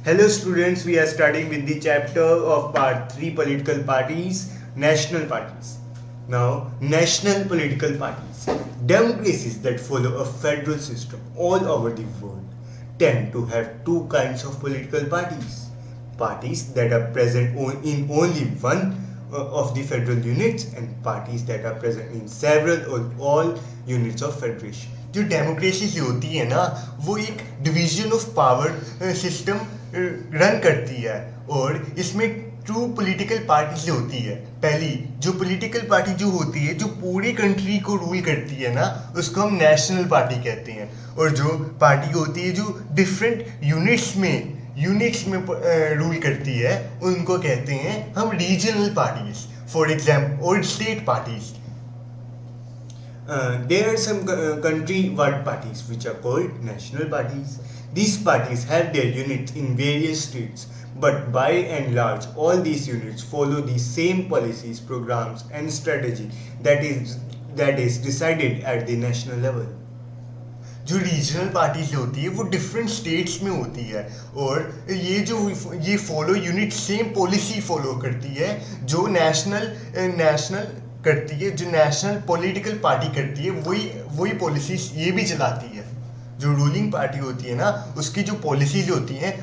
Hello students, we are starting with the chapter of part 3 political parties, national parties. Now, national political parties, democracies that follow a federal system all over the world tend to have two kinds of political parties. Parties that are present in only one of the federal units and parties that are present in several or all units of federation. जो democracy से होती है ना वो एक division of power system run करती है और इसमें टू पॉलिटिकल पार्टीज होती है। पहली जो पॉलिटिकल पार्टी जो होती है जो पूरी कंट्री को रूल करती है ना उसको हम नेशनल पार्टी कहते हैं, और जो पार्टी होती है जो डिफरेंट यूनिट्स में रूल करती है उनको कहते हैं हम रीजनल पार्टीज, फॉर एग्जाम्पल और state parties. There are some country-wide parties which are called national parties. These parties have their units in various states, but by and large, all these units follow the same policies, programs, and strategy that is decided at the national level. जो regional parties होती है वो different states में होती है और ये follow unit same policy follow करती है जो नेशनल करती है, जो नेशनल पॉलिटिकल पार्टी करती है वही पॉलिसीज ये भी चलाती है। जो रूलिंग पार्टी होती है ना उसकी जो पॉलिसीज होती हैं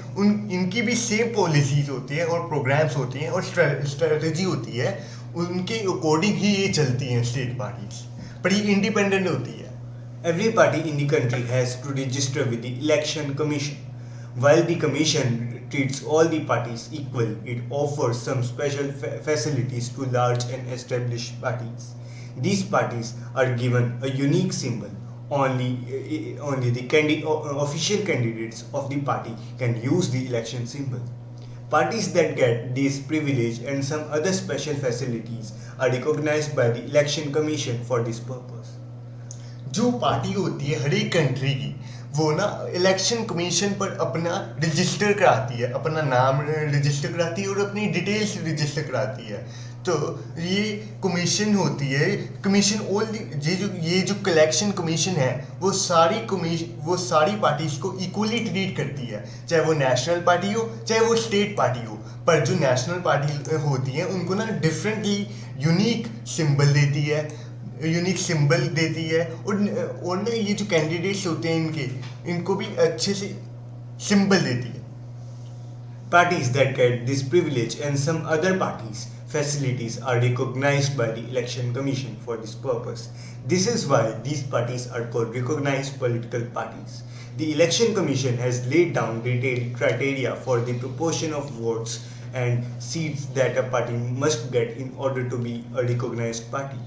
इनकी भी सेम पॉलिसीज होती है और प्रोग्राम्स होती हैं और स्ट्रेटजी होती है, उनके अकॉर्डिंग ही ये चलती हैं स्टेट पार्टीज, पर ये इंडिपेंडेंट होती है। Every party in the country has to register with the Election Commission. While the Commission treats all the parties equal, it offers some special facilities to large and established parties. These parties are given a unique symbol. Only the official candidates of the party can use the election symbol. Parties that get this privilege and some other special facilities are recognized by the Election Commission for this purpose. जो party होती है हर एक country की वो ना election commission पर अपना register कराती है, अपना नाम रजिस्टर कराती है और अपनी डिटेल्स रजिस्टर कराती है। तो ये कमीशन होती है, कमीशन ये जो कलेक्शन कमीशन है वो सारी पार्टीज को इक्वली ट्रीट करती है, चाहे वो नेशनल पार्टी हो चाहे वो स्टेट पार्टी हो। पर जो नेशनल पार्टी होती है उनको ना डिफरेंटली यूनिक सिंबल देती है और ना ये जो कैंडिडेट्स होते हैं इनको भी अच्छे से सिंबल देती है। Parties that get this privilege and some other parties facilities are recognized by the Election Commission for this purpose. This is why these parties are called recognized political parties. The Election Commission has laid down detailed criteria for the proportion of votes and seats that a party must get in order to be a recognized party.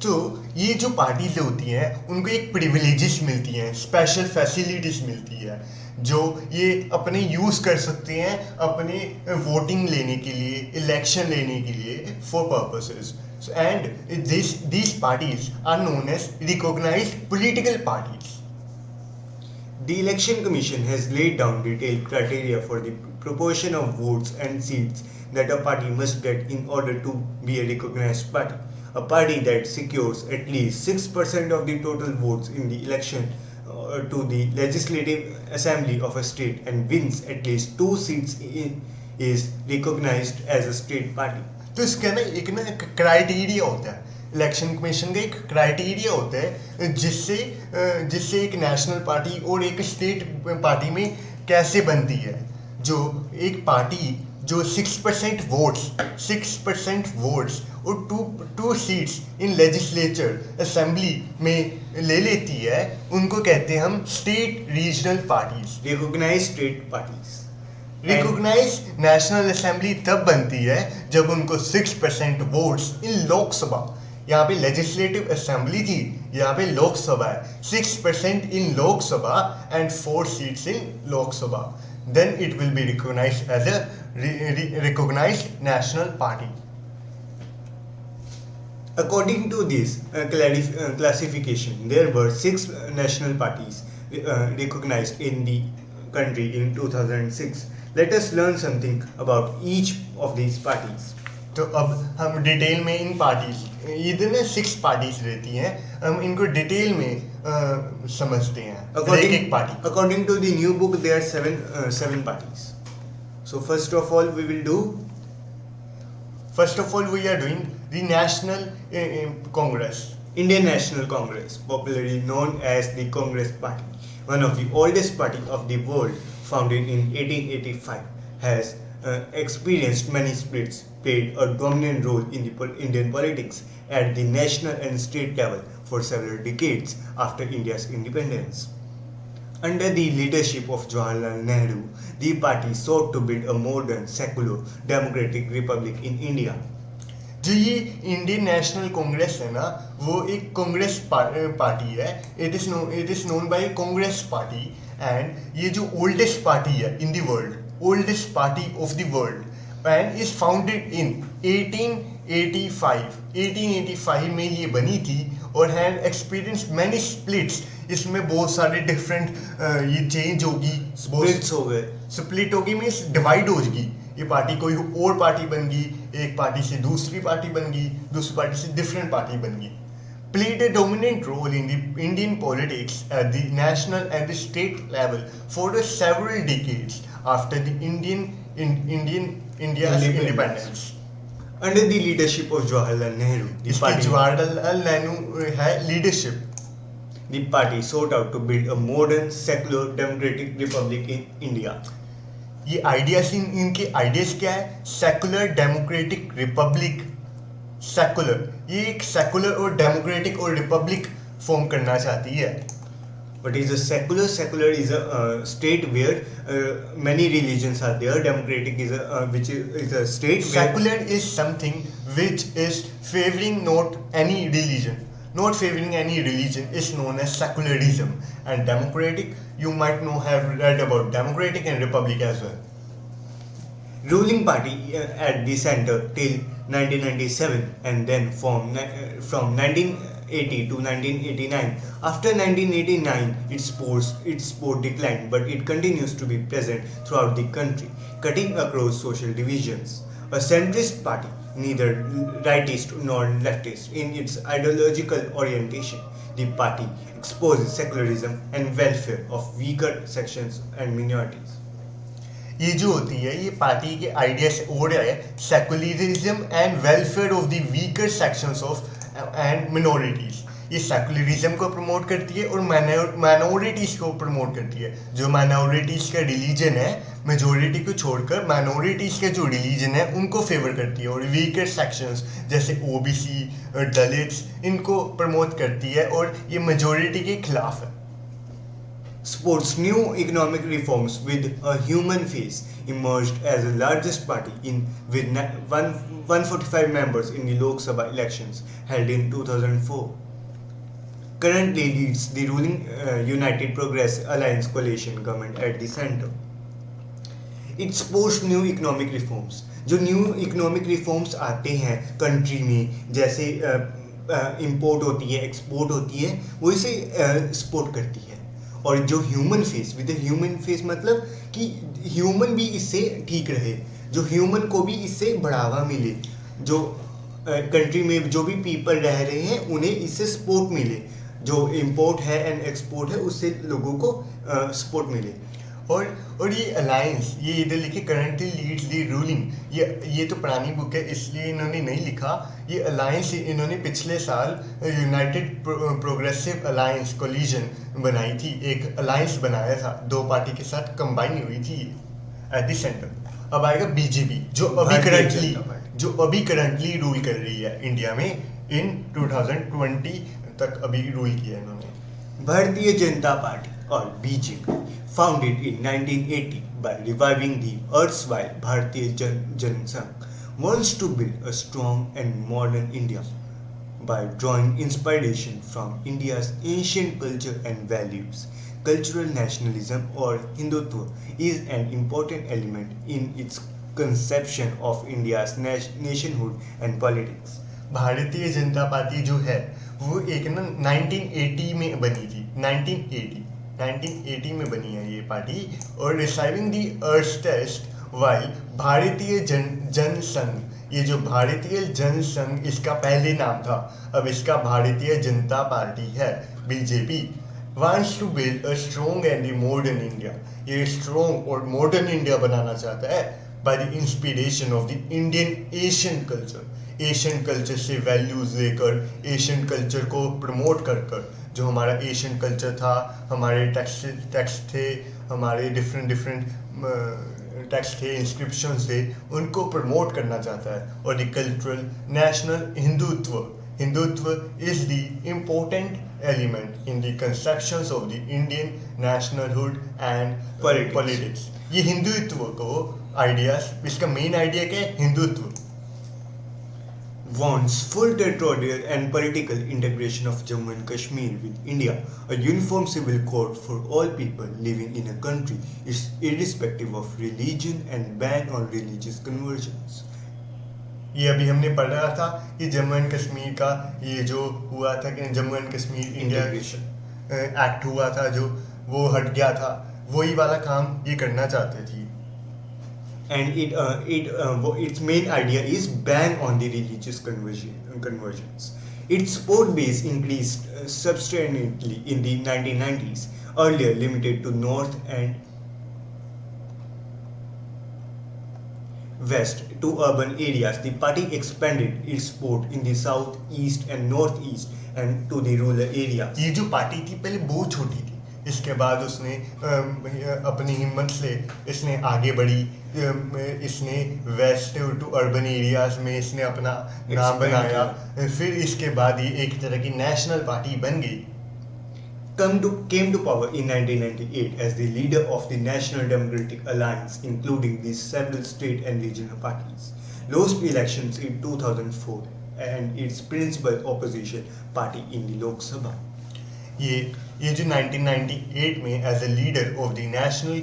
तो ये जो parties होती हैं उनको एक privileges मिलती हैं, special facilities मिलती है जो ये अपने यूज़ कर सकते हैं अपने वोटिंग लेने के लिए, इलेक्शन लेने के लिए for purposes, and these parties are known as recognized political parties. The Election Commission has laid down detailed criteria for the proportion of votes and seats that a party must get in order to be a recognized party. A party that secures at least 6% of the total votes in the election to the Legislative Assembly of a state and wins at least 2 seats is recognized as a state party. तो इसका ना एक criteria होता है, election commission का एक criteria होता है जिससे एक नेशनल पार्टी और एक स्टेट पार्टी में कैसे बनती है। जो एक पार्टी जो 6% वोट्स और 2 सीट्स इन लेजिस्लेचर असेंबली में ले लेती है उनको कहते हैं हम state regional parties, recognized state parties. Recognize national assembly तब बनती है जब उनको 6% वोट्स इन लोकसभा, यहाँ पे लेजिस्लेटिव असेंबली थी, यहाँ पे लोकसभा है, 6% in Lok Sabha and 4 seats in Lok Sabha, then it will be recognized as a recognized national party. According to this classification, there were 6 national parties recognized in the country in 2006. Let us learn something about each of these parties. तो अब हम detail में इन parties, इधर में 6 parties रहती हैं, हम इनको डिटेल में समझते हैं। According to the new book, there are seven parties. So first of all, we will do First of all, we are doing the National Congress. Indian National Congress, popularly known as the Congress Party, one of the oldest party of the world, founded in 1885, has experienced many splits, played a dominant role in the Indian politics at the national and state level for several decades after India's independence. Under the leadership of Jawaharlal Nehru, the party sought to build a modern, secular, democratic republic in India. जो ये Indian national Congress है ना, वो एक Congress party है. It is known by Congress party. And ये जो oldest party है in the world, oldest party of the world, and is founded in 1885 में ये बनी थी और हैड एक्सपीरियंस मैनी स्प्लिट्स. इसमें बहुत सारे डिफरेंट ये चेंज होगी, स्प्लिट्स हो गए, स्प्लिट होगी मीन्स डिवाइड होगी. ये पार्टी कोई और पार्टी बन गई, एक पार्टी से दूसरी पार्टी बन गई, दूसरी पार्टी से डिफरेंट पार्टी बन गई. Played a dominant role in the Indian politics at the national and the state level for several decades after the India's independence. Under the leadership of Jawaharlal Nehru, इसकी जवाहरलाल नेहरू है leadership. The party sought out to build a modern, secular, democratic republic in India. ये ideas इनके ideas क्या है? Secular, democratic, Republic. Secular, ये एक secular और democratic और रिपब्लिक फॉर्म करना चाहती है. But is a secular? Secular is a state where many religions are there. Democratic is which is a state. Secular is something which is favoring not any religion. Not favoring any religion is known as secularism. And democratic, you might have read about democratic and republic as well. Ruling party at the center till 1997 and then from 1980 to 1989. After 1989, its support declined, but it continues to be present throughout the country, cutting across social divisions. A centrist party, neither rightist nor leftist in its ideological orientation, the party exposes secularism and welfare of weaker sections and minorities. ये जो होती है, ये party के idea से हो रहा है secularism and welfare of the weaker sections of and minorities. ये सेकुलरिज्म को प्रमोट करती है और माइनॉरिटीज को प्रमोट करती है. जो माइनॉरिटीज का रिलीजन है, मेजोरिटी को छोड़कर माइनॉरिटीज का जो रिलीजन है उनको फेवर करती है. और वीकर सेक्शंस जैसे ओबीसी, दलित्स, इनको प्रमोट करती है और ये मेजोरिटी के खिलाफ है. Supports new economic reforms with a human face, emerged as the largest party with 145 members in the Lok Sabha elections held in 2004. Currently leads the ruling United Progress Alliance coalition government at the center. It supports new economic reforms. जो new economic reforms आते हैं country में, जैसे import होती है, export होती है, वो इसे support करती है. और जो human face, with human face मतलब कि ह्यूमन भी इससे ठीक रहे, जो ह्यूमन को भी इससे बढ़ावा मिले, जो कंट्री में जो भी पीपल रह रहे हैं उन्हें इससे सपोर्ट मिले, जो इंपोर्ट है एंड एक्सपोर्ट है उससे लोगों को सपोर्ट मिले. और ये अलायंस, ये इधर लिखे करंटली लीड्स द रूलिंग. ये तो पुरानी बुक है इसलिए इन्होंने नहीं लिखा. ये अलायंस इन्होंने पिछले साल यूनाइटेड प्रोग्रेसिव अलायंस कोलिजन बनाई थी. एक अलायंस बनाया था, दो पार्टी के साथ कंबाइन हुई थी एट द सेंटर. अब आएगा बीजेपी जो अभी करंटली रूल कर रही है इंडिया में. इन 2020 तक अभी रूल किया इन्होंने. भारतीय जनता पार्टी और BJP, founded in 1980 by reviving the erstwhile Bharatiya Janasangh, wants to build a strong and modern India by drawing inspiration from India's ancient culture and values. Cultural nationalism or Hindutva is an important element in its conception of India's nationhood and politics. Bharatiya Janata party जो है वो एक ना 1980 में बनी थी. 1980 में बनी है ये पार्टी. और रिसाइविंग दी अर्थ टेस्ट वाइल भारतीय जनसंघ, ये जो भारतीय जनसंघ इसका पहले नाम था, अब इसका भारतीय जनता पार्टी है BJP. wants to build a strong and a modern India. ये strong और modern India बनाना चाहता है by the inspiration of the Indian Asian culture. Asian culture से वैल्यूज लेकर एशियन कल्चर को प्रमोट कर कर जो हमारा एशियन कल्चर था, हमारे टेक्स्ट थे, हमारे डिफरेंट टेक्स्ट थे, इंस्क्रिप्शंस थे, उनको प्रमोट करना चाहता है. और the cultural national Hindutva is the important element in the constructions of the Indian nationalhood and politics. ये हिंदुत्व को आइडियाज, इसका मेन आइडिया क्या है? Hindutva. Wants full territorial and political integration of Jammu and Kashmir with India, a uniform civil code for all people living in a country is irrespective of religion and ban on religious conversions. ये अभी हमने पढ़ा था कि Jammu and Kashmir का ये जो हुआ था कि Jammu and Kashmir India act हुआ था, जो वो हट गया था, वही वाला काम ये करना चाहते थे. And its main idea is ban on the religious conversions. Its support base increased substantially in the 1990s, earlier limited to north and west to urban areas. The party expanded its support in the south, east and northeast and to the rural areas. ये जो party थी पहले बहुत छोटी थी, इसके बाद उसने अपनी हिम्मत से इसने आगे बढ़ी, इसने वेस्ट टू अर्बन एरियाज में इसने अपना नाम बनाया, फिर इसके बाद ये एक तरह की नेशनल पार्टी बन गई. Came to power in 1998 as the leader of the National Democratic Alliance, including the several state and regional parties. Lost elections in 2004 and its principal opposition party in the Lok Sabha. ये जो 1998 में as a leader of the national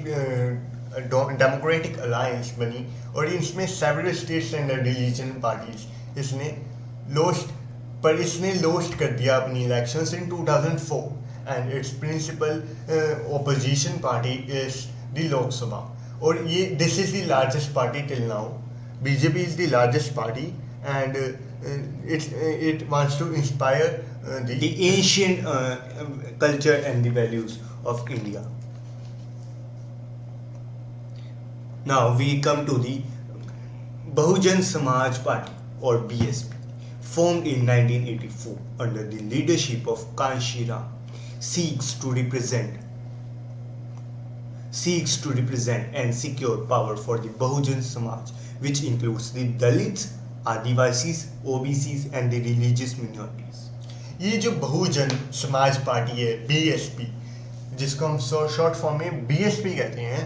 democratic alliance बनी और इसमें several states and religion parties इसने lost कर दिया अपनी elections in 2004 and its principal opposition party is the Lok Sabha. और ये this is the largest party till now. BJP is the largest party and it wants to inspire the ancient culture and the values of India. Now we come to the Bahujan Samaj Party or BSP, formed in 1984 under the leadership of Kanshi Ram, seeks to represent and secure power for the Bahujan Samaj, which includes the Dalits, Adivasis, OBCs and the religious minorities. ये जो Bahujan Samaj party है BSP, जिसको हम short form में BSP कहते हैं,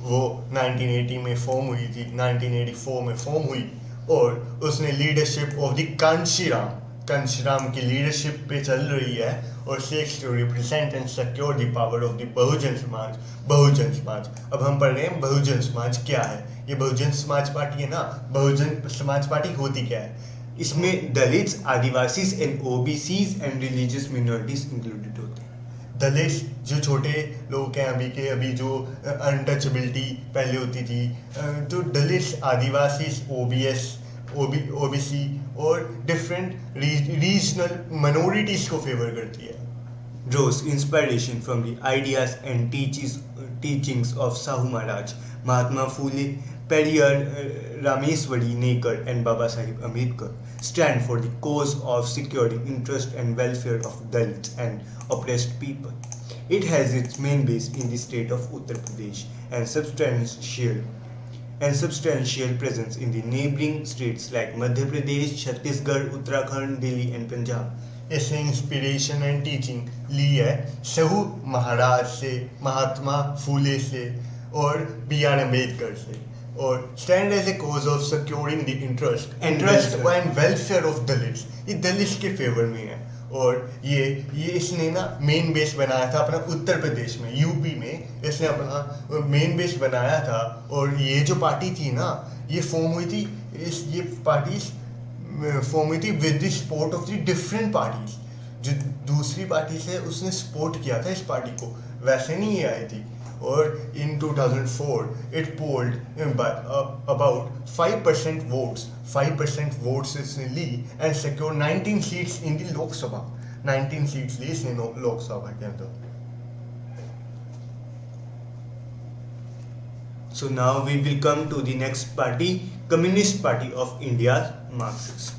वो 1980 में फॉर्म हुई थी, 1984 में फॉर्म हुई और उसने लीडरशिप ऑफ द कांशीराम की लीडरशिप पे चल रही है और seeks to represent and secure the power of the Bahujan Samaj. अब हम पढ़ रहे हैं बहुजन समाज क्या है. ये बहुजन समाज पार्टी है ना. बहुजन समाज पार्टी होती क्या है? इसमें Dalits, Adivasis and OBCs and religious minorities included होते हैं. दलित्स जो छोटे लोग हैं अभी जो अनटचेबिलिटी पहले होती थी, तो दलित्स, आदिवासीज, ओबीसी और डिफरेंट रीजनल माइनॉरिटीज को फेवर करती है. Draws inspiration from the ideas and teachings of Sahu Maharaj, Mahatma Phule, Periyar, Rameswari Nekar and Baba Sahib Ambedkar. Stand for the cause of securing interest and welfare of Dalits and oppressed people. It has its main base in the state of Uttar Pradesh and substantial presence in the neighboring states like Madhya Pradesh, Chhattisgarh, Uttarakhand, Delhi and Punjab. इसने inspiration and teaching ली है सहू महाराज से, महात्मा फूले से और B are Ambedkar से. और stand as a cause of securing the interest and welfare of Dalits. ये दलित्स के favour में है. और ये इसने ना मेन बेस बनाया था अपना उत्तर प्रदेश में, यूपी में इसने अपना मेन बेस बनाया था. और ये जो पार्टी थी ना, ये फॉर्म हुई थी, ये पार्टी फॉर्म हुई थी with the support of the different parties. जो दूसरी पार्टी से उसने सपोर्ट किया था इस पार्टी को, वैसे नहीं ये आई थी. और in 2004 it polled about 5% votes इसने ली and secure 19 seats in the Lok Sabha. 19 seats ली इसने लोकसभा के अंदर. So now we will come to the next party, Communist Party of India, Marxist.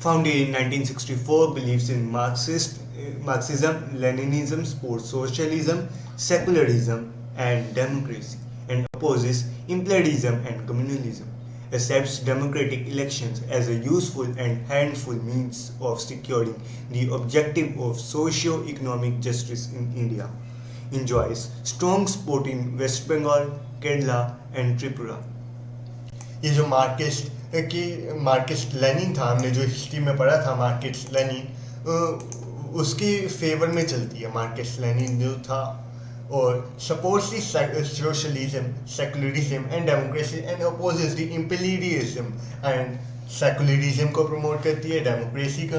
Founded in 1964, believes in Marxism, Leninism, sports socialism, secularism, and democracy, and opposes imperialism and communalism. Accepts democratic elections as a useful and handful means of securing the objective of socio-economic justice in India. Enjoys strong support in West Bengal, Kerala, and Tripura. ये जो Marxist Lenin था, हमने जो history में पढ़ा था Marxist Lenin, उसके favour में चलती है मार्क्सिस्ट लेनिन जो था, और supports the socialism, secularism and democracy and opposes the imperialism and secularism को प्रमोट करती है, डेमोक्रेसी को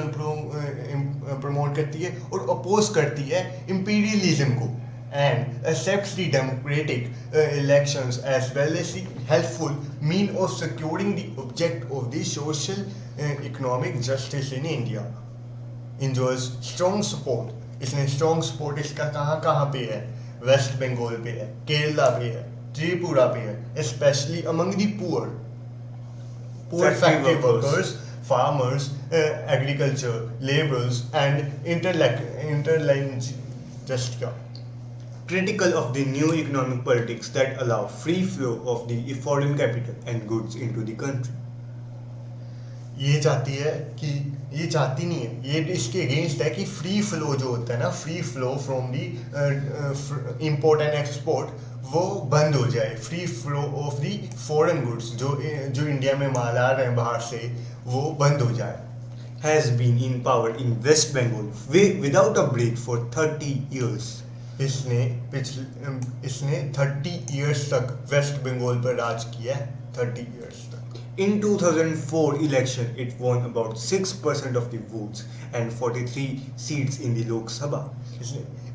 प्रमोट करती है और अपोज करती है इम्पीरियलिज्म को, and accepts the democratic elections as well as the helpful mean of securing the object of the social economic justice in India. Enjoys strong support. इसने strong support इसका कहाँ पे है? वेस्ट बंगाल पे है, केरला पे है, त्रिपुरा पे है, especially among the poor factory workers, farmers, agriculture laborers and interland just Critical of the new economic politics that allow free flow of the foreign capital and goods into the country. ये चाहती है कि ये चाहती नहीं है, ये इसके अगेंस्ट है कि फ्री फ्लो जो होता है ना, free flow from the import and export, वो बंद हो जाए. Free flow of the foreign goods, जो इंडिया में माल आ रहे हैं बाहर से, वो बंद हो जाए. Has been in power in West Bengal without a break for 30 years. इसने 30 इयर्स तक वेस्ट बंगाल पर राज किया है. 30 इयर्स तक. In 2004 election, it won about 6% of the votes and 43 seats in the Lok Sabha.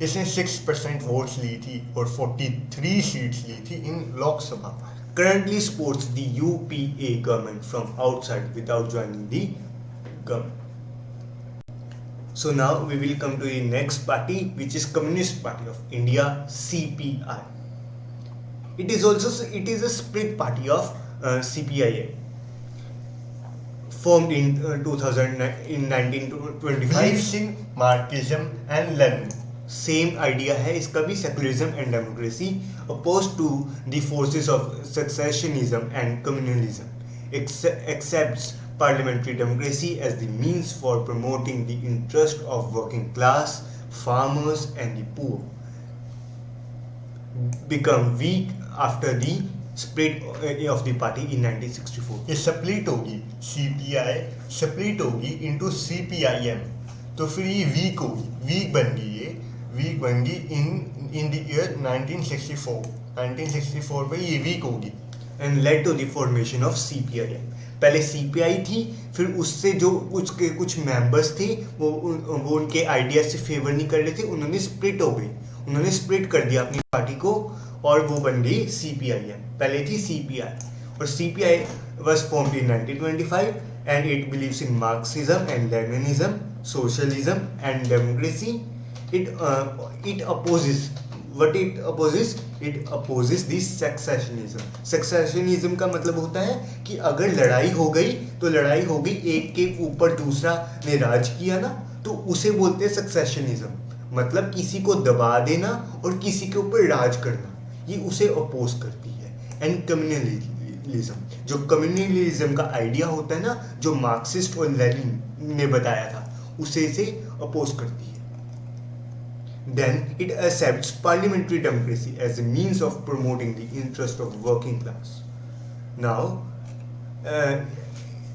इसने 6% वोट्स ली थी और 43 सीट्स ली थी इन लोक सभा. Currently supports the UPA government from outside without joining the government. So now we will come to the next party, which is Communist Party of India, CPI. It is a split party of CPIA, formed in 1925. Believes in Marxism and Lenin. Same idea है इसका भी, secularism and democracy, opposed to the forces of secessionism and communalism. Accepts parliamentary democracy as the means for promoting the interest of working class, farmers and the poor. Become weak after the split of the party in 1964. ये split होगी, CPI split होगी into CPIM, तो फिर ये week होगी, week बन गई in the year 1964 पे ये वीक होगी. And led to the formation of CPIM. पहले CPI थी, फिर उससे जो उसके कुछ मेंबर्स थे वो उनके आइडिया से फेवर नहीं कर रहे थे, उन्होंने स्प्लिट हो गई, उन्होंने स्प्लिट कर दिया अपनी पार्टी को और वो बन गई CPIM. पहले थी CPI और CPI was formed in 1925 and it believes in Marxism and Leninism, socialism and democracy. It opposes this secessionism. Secessionism का मतलब होता है कि अगर लड़ाई हो गई तो लड़ाई हो गई, एक के ऊपर दूसरा ने राज किया ना, तो उसे बोलते हैं secessionism. मतलब किसी को दबा देना और किसी के ऊपर राज करना, ये उसे अपोज करती है. एंड कम्युनलिज्म, जो कम्युनलिज्म का आइडिया होता है ना, जो मार्क्सिस्ट और लेनिन ने बताया था, उसे से अपोज करती है. Then it accepts parliamentary democracy as a means of promoting the interest of working class. Now,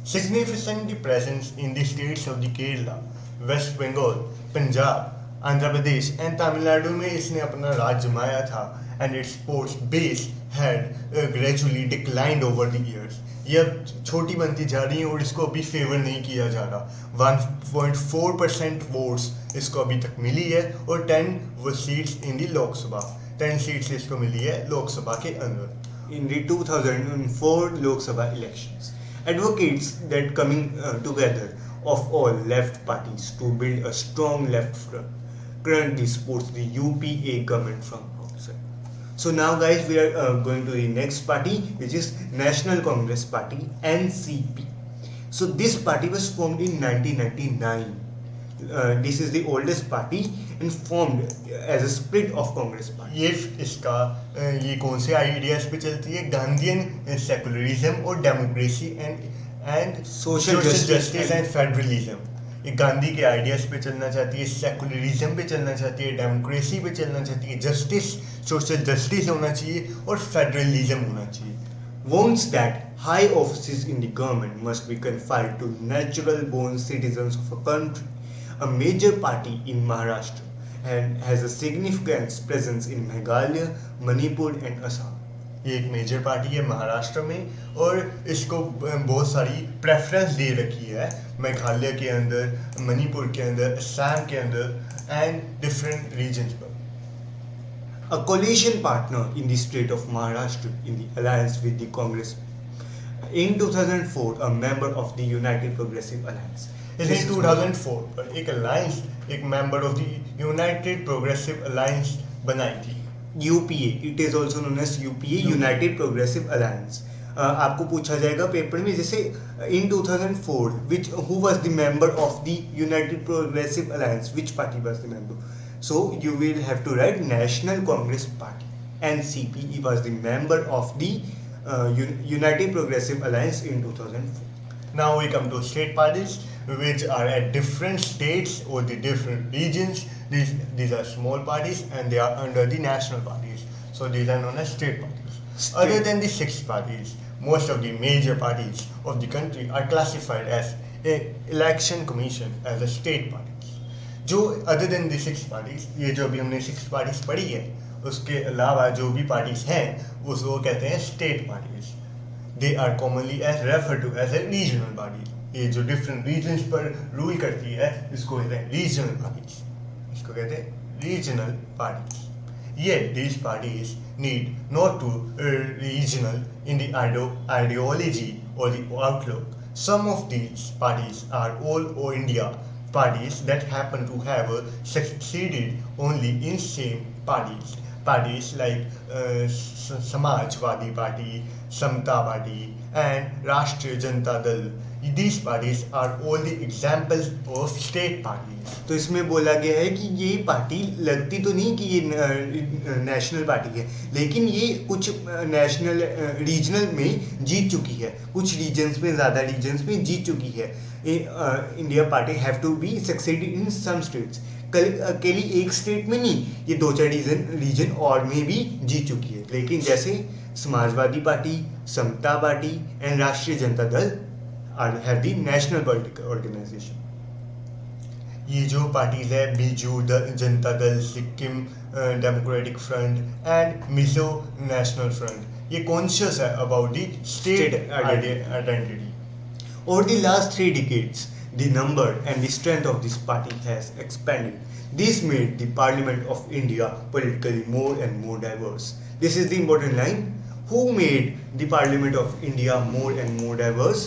significantly present in the states of the Kerala, West Bengal, Punjab, Andhra Pradesh and Tamil Nadu में इसने अपना राज जमाया था, and its sports base had gradually declined over the years. ये अब छोटी बनती जा रही है और इसको अभी फेवर नहीं किया जा रहा. 1.4% वोट्स इसको अभी तक मिली है और 10 seats in the Lok Sabha, 10 seats इसको मिली है लोकसभा के अंदर. In the 2004 Lok Sabha elections, advocates that coming together of all left parties to build a strong left front. Currently supports the UPA government from outside. So now guys, we are going to the next party, which is National Congress Party, NCP. So this party was formed in 1999. This is the oldest party and formed as a split of Congress Party. ये कौन से ideas पे चलती है? Gandhian secularism और democracy and Social justice and federalism. ये गांधी के ideas पे चलना चाहती है, सेकुलरिज्म पे चलना चाहती है, डेमोक्रेसी पे चलना चाहती है, जस्टिस, सोशल जस्टिस होना चाहिए और फेडरलिज्म होना चाहिए. Wants that high offices in the government must be conferred to natural born citizens of a country. A major party in Maharashtra and has a significant presence in Meghalaya, Manipur and Assam. ये एक major party है महाराष्ट्र में और इसको बहुत सारी preference दे रखी है मेघालय के अंदर, मणिपुर के अंदर, असम के अंदर एंड डिफरेंट रीजन्स पर. A coalition partner in the state of Maharashtra in the alliance with the Congress. In 2004, a member of the United Progressive Alliance. In 2004 पर एक अलायंस, एक member of the United progressive alliance बनाई थी. UPA, it is also known as UPA, United Progressive Alliance. आपको पूछा जाएगा paper में, जैसे in 2004 who was the member of the United Progressive Alliance, which party was the member? So you will have to write National Congress Party. NCP was the member of the United Progressive Alliance in 2004. Now we come to state parties, which are at different states or the different regions. These are small parties and they are under the national parties. So these are known as state parties. Other than the six parties, most of the major parties of the country are classified as a election commission as a state parties. जो other than the six parties, ये जो अभी हमने six parties पढ़ी है, उसके अलावा जो भी parties हैं, उसको कहते हैं state parties. They are commonly as referred to as a regional body. ये जो different regions पर rule करती है, इसको कहते हैं regional parties. इसको कहते हैं regional parties. Yet these parties need not to regional in the ideology or the outlook. Some of these parties are all India parties that happen to have succeeded only in same parties. Parties like Samajwadi Party, Samta Party and Rashtriya Janata Dal. These parties are all the examples of state parties. तो इसमें बोला गया है कि ये party लगती तो नहीं कि ये नेशनल पार्टी है, लेकिन ये कुछ नेशनल रीजनल में जीत चुकी है, कुछ रीजन्स में, ज़्यादा रीजन्स में जीत चुकी है. India party have to be succeed in some states. अकेली एक स्टेट में नहीं, ये दो चार रीजन और में भी जीत चुकी है. लेकिन जैसे Samajwadi party, Samata party and Rashtriya Janata दल have the national political organization. ये जो पार्टीज है Biju Janata Dal, Sikkim democratic front end Mizo national front, ये कॉन्शियस है about the state identity. Over the last 3 decades, the number and the strength of this party has expanded. This made the Parliament of India politically more and more diverse. This is the important line. Who made the Parliament of India more and more diverse?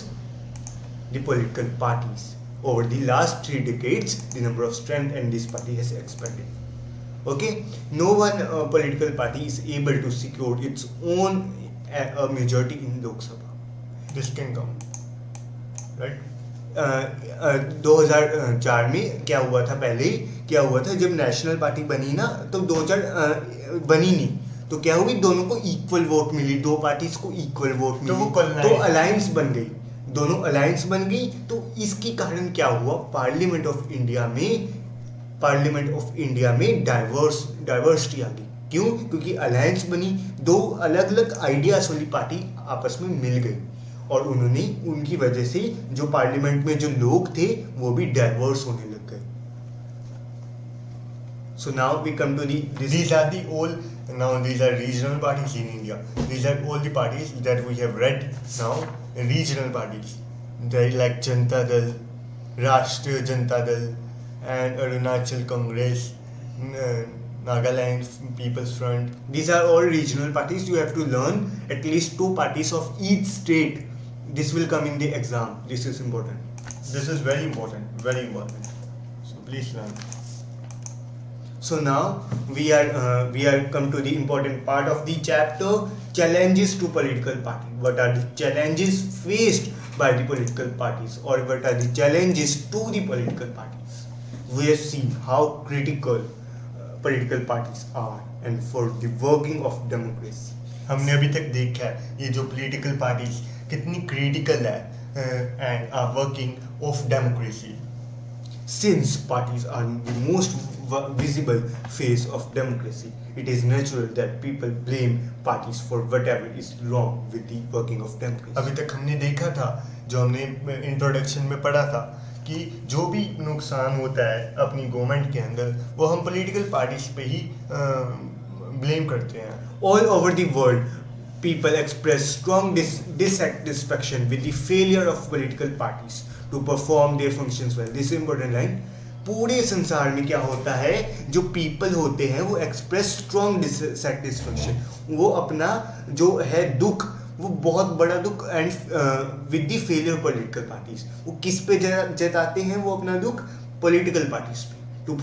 The political parties. Over the last 3 decades, the number of strength in this party has expanded. Okay, no one political party is able to secure its own majority in Lok Sabha. This can come, right? 2004 में क्या हुआ था, पहले क्या हुआ था जब national party बनी ना, तो 2000 बनी नहीं, तो क्या हुई, दोनों को इक्वल वोट मिली, दो पार्टीज को इक्वल वोट मिली, तो अलायंस बन गई, दोनों अलायंस बन गई. तो इसके कारण क्या हुआ, पार्लियामेंट ऑफ इंडिया में डाइवर्सिटी आ गई. क्यों? क्योंकि अलायंस बनी, दो अलग अलग आइडियाज वाली पार्टी आपस में मिल गई और उनकी वजह से जो पार्लियामेंट में जो लोग थे वो भी डाइवर्स होने लग गए. So now we come to these are regional parties in India. These are all the parties that we have read now. Regional parties, they like Janata Dal, Rashtriya Janata Dal and Arunachal Congress, Nagaland People's Front. These are all regional parties. You have to learn at least 2 parties of each state. This will come in the exam. This is important. This is very important, very important. So please learn. So now we are come to the important part of the chapter, challenges to political party. What are the challenges faced by the political parties, or what are the challenges to the political parties? We have seen how critical political parties are and for the working of democracy. हमने अभी तक देखा है ये जो political parties कितनी critical है and are working of democracy. Since parties are the most visible face of democracy, it is natural that people blame parties for whatever is wrong with the working of democracy. अभी तक हमने देखा था, जो हमने introduction में पढ़ा था, कि जो भी नुकसान होता है अपनी गवर्नमेंट के अंदर वो हम पॉलिटिकल पार्टीज पे ही ब्लेम करते हैं. All over the world, people express strong dissatisfaction with the failure of political parties to perform their functions well. This is important line. पूरे संसार में क्या होता है, जो पीपल होते हैं वो एक्सप्रेस स्ट्रॉन्ग डिससेटिस्फेक्शन, वो अपना जो है दुख, वो बहुत बड़ा दुख and with the failure political parties, वो किस पे जताते हैं, वो अपना दुख पॉलिटिकल पार्टीज पे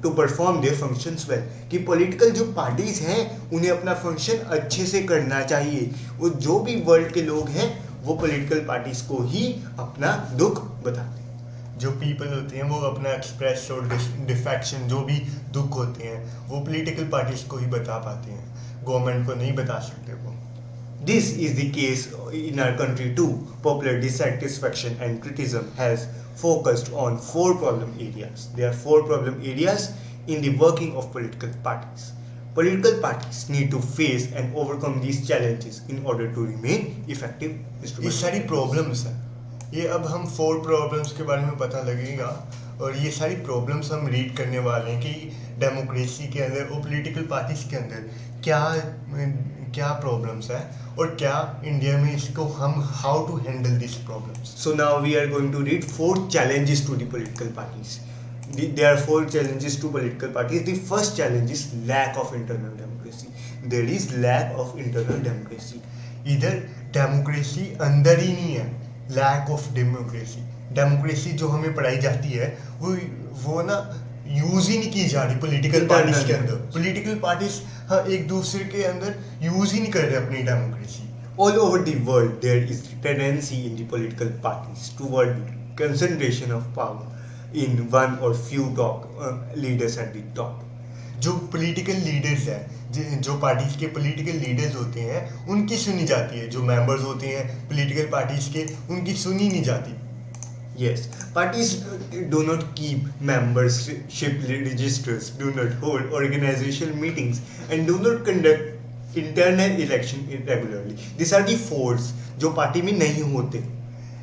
to perform their functions well, कि पॉलिटिकल जो पार्टीज हैं उन्हें अपना फंक्शन अच्छे से करना चाहिए. वो जो भी वर्ल्ड के लोग हैं वो पॉलिटिकल पार्टीज को ही अपना दुख बताते हैं. जो पीपल होते हैं वो अपना एक्सप्रेस और डिफेक्शन जो भी दुख होते हैं वो पॉलिटिकल पार्टीज को ही बता पाते हैं, गवर्नमेंट को नहीं बता सकते वो. This is the case in our country too. Popular dissatisfaction and criticism has focused on 4 problem areas. There are 4 problem areas in the working of political parties. Political parties need to face and overcome these challenges in order to remain effective. ये सारी problems हैं, ये अब हम 4 problems के बारे में पता लगेगा, और ये सारी प्रॉब्लम्स हम रीड करने वाले हैं कि डेमोक्रेसी के अंदर और पॉलिटिकल पार्टीज के अंदर क्या प्रॉब्लम्स है और क्या इंडिया में इसको हम how to handle this problems. So now we are going to read 4 challenges to the political parties. There are 4 challenges to political parties. The first challenge is lack of internal democracy. There is lack of internal democracy. इधर democracy अंदर ही नहीं है, lack of democracy. Democracy जो हमें पढ़ाई जाती है वो ना यूज ही नहीं की जा रही पॉलिटिकल पार्टीज के अंदर. पॉलिटिकल पार्टीज हाँ एक दूसरे के अंदर यूज ही नहीं कर रहे अपनी democracy. All over the world, there is tendency in the political parties toward the concentration of power in one or few leaders at the top. जो पॉलिटिकल लीडर्स हैं, जो पार्टीज के पॉलिटिकल लीडर्स होते हैं उनकी सुनी जाती है, जो मेंबर्स होते हैं पॉलिटिकल पार्टीज के उनकी सुनी नहीं जाती. Yes, parties do not keep membership registers, do not hold organizational meetings, and do not conduct internal election regularly. These are the 4s जो पार्टी में नहीं होते.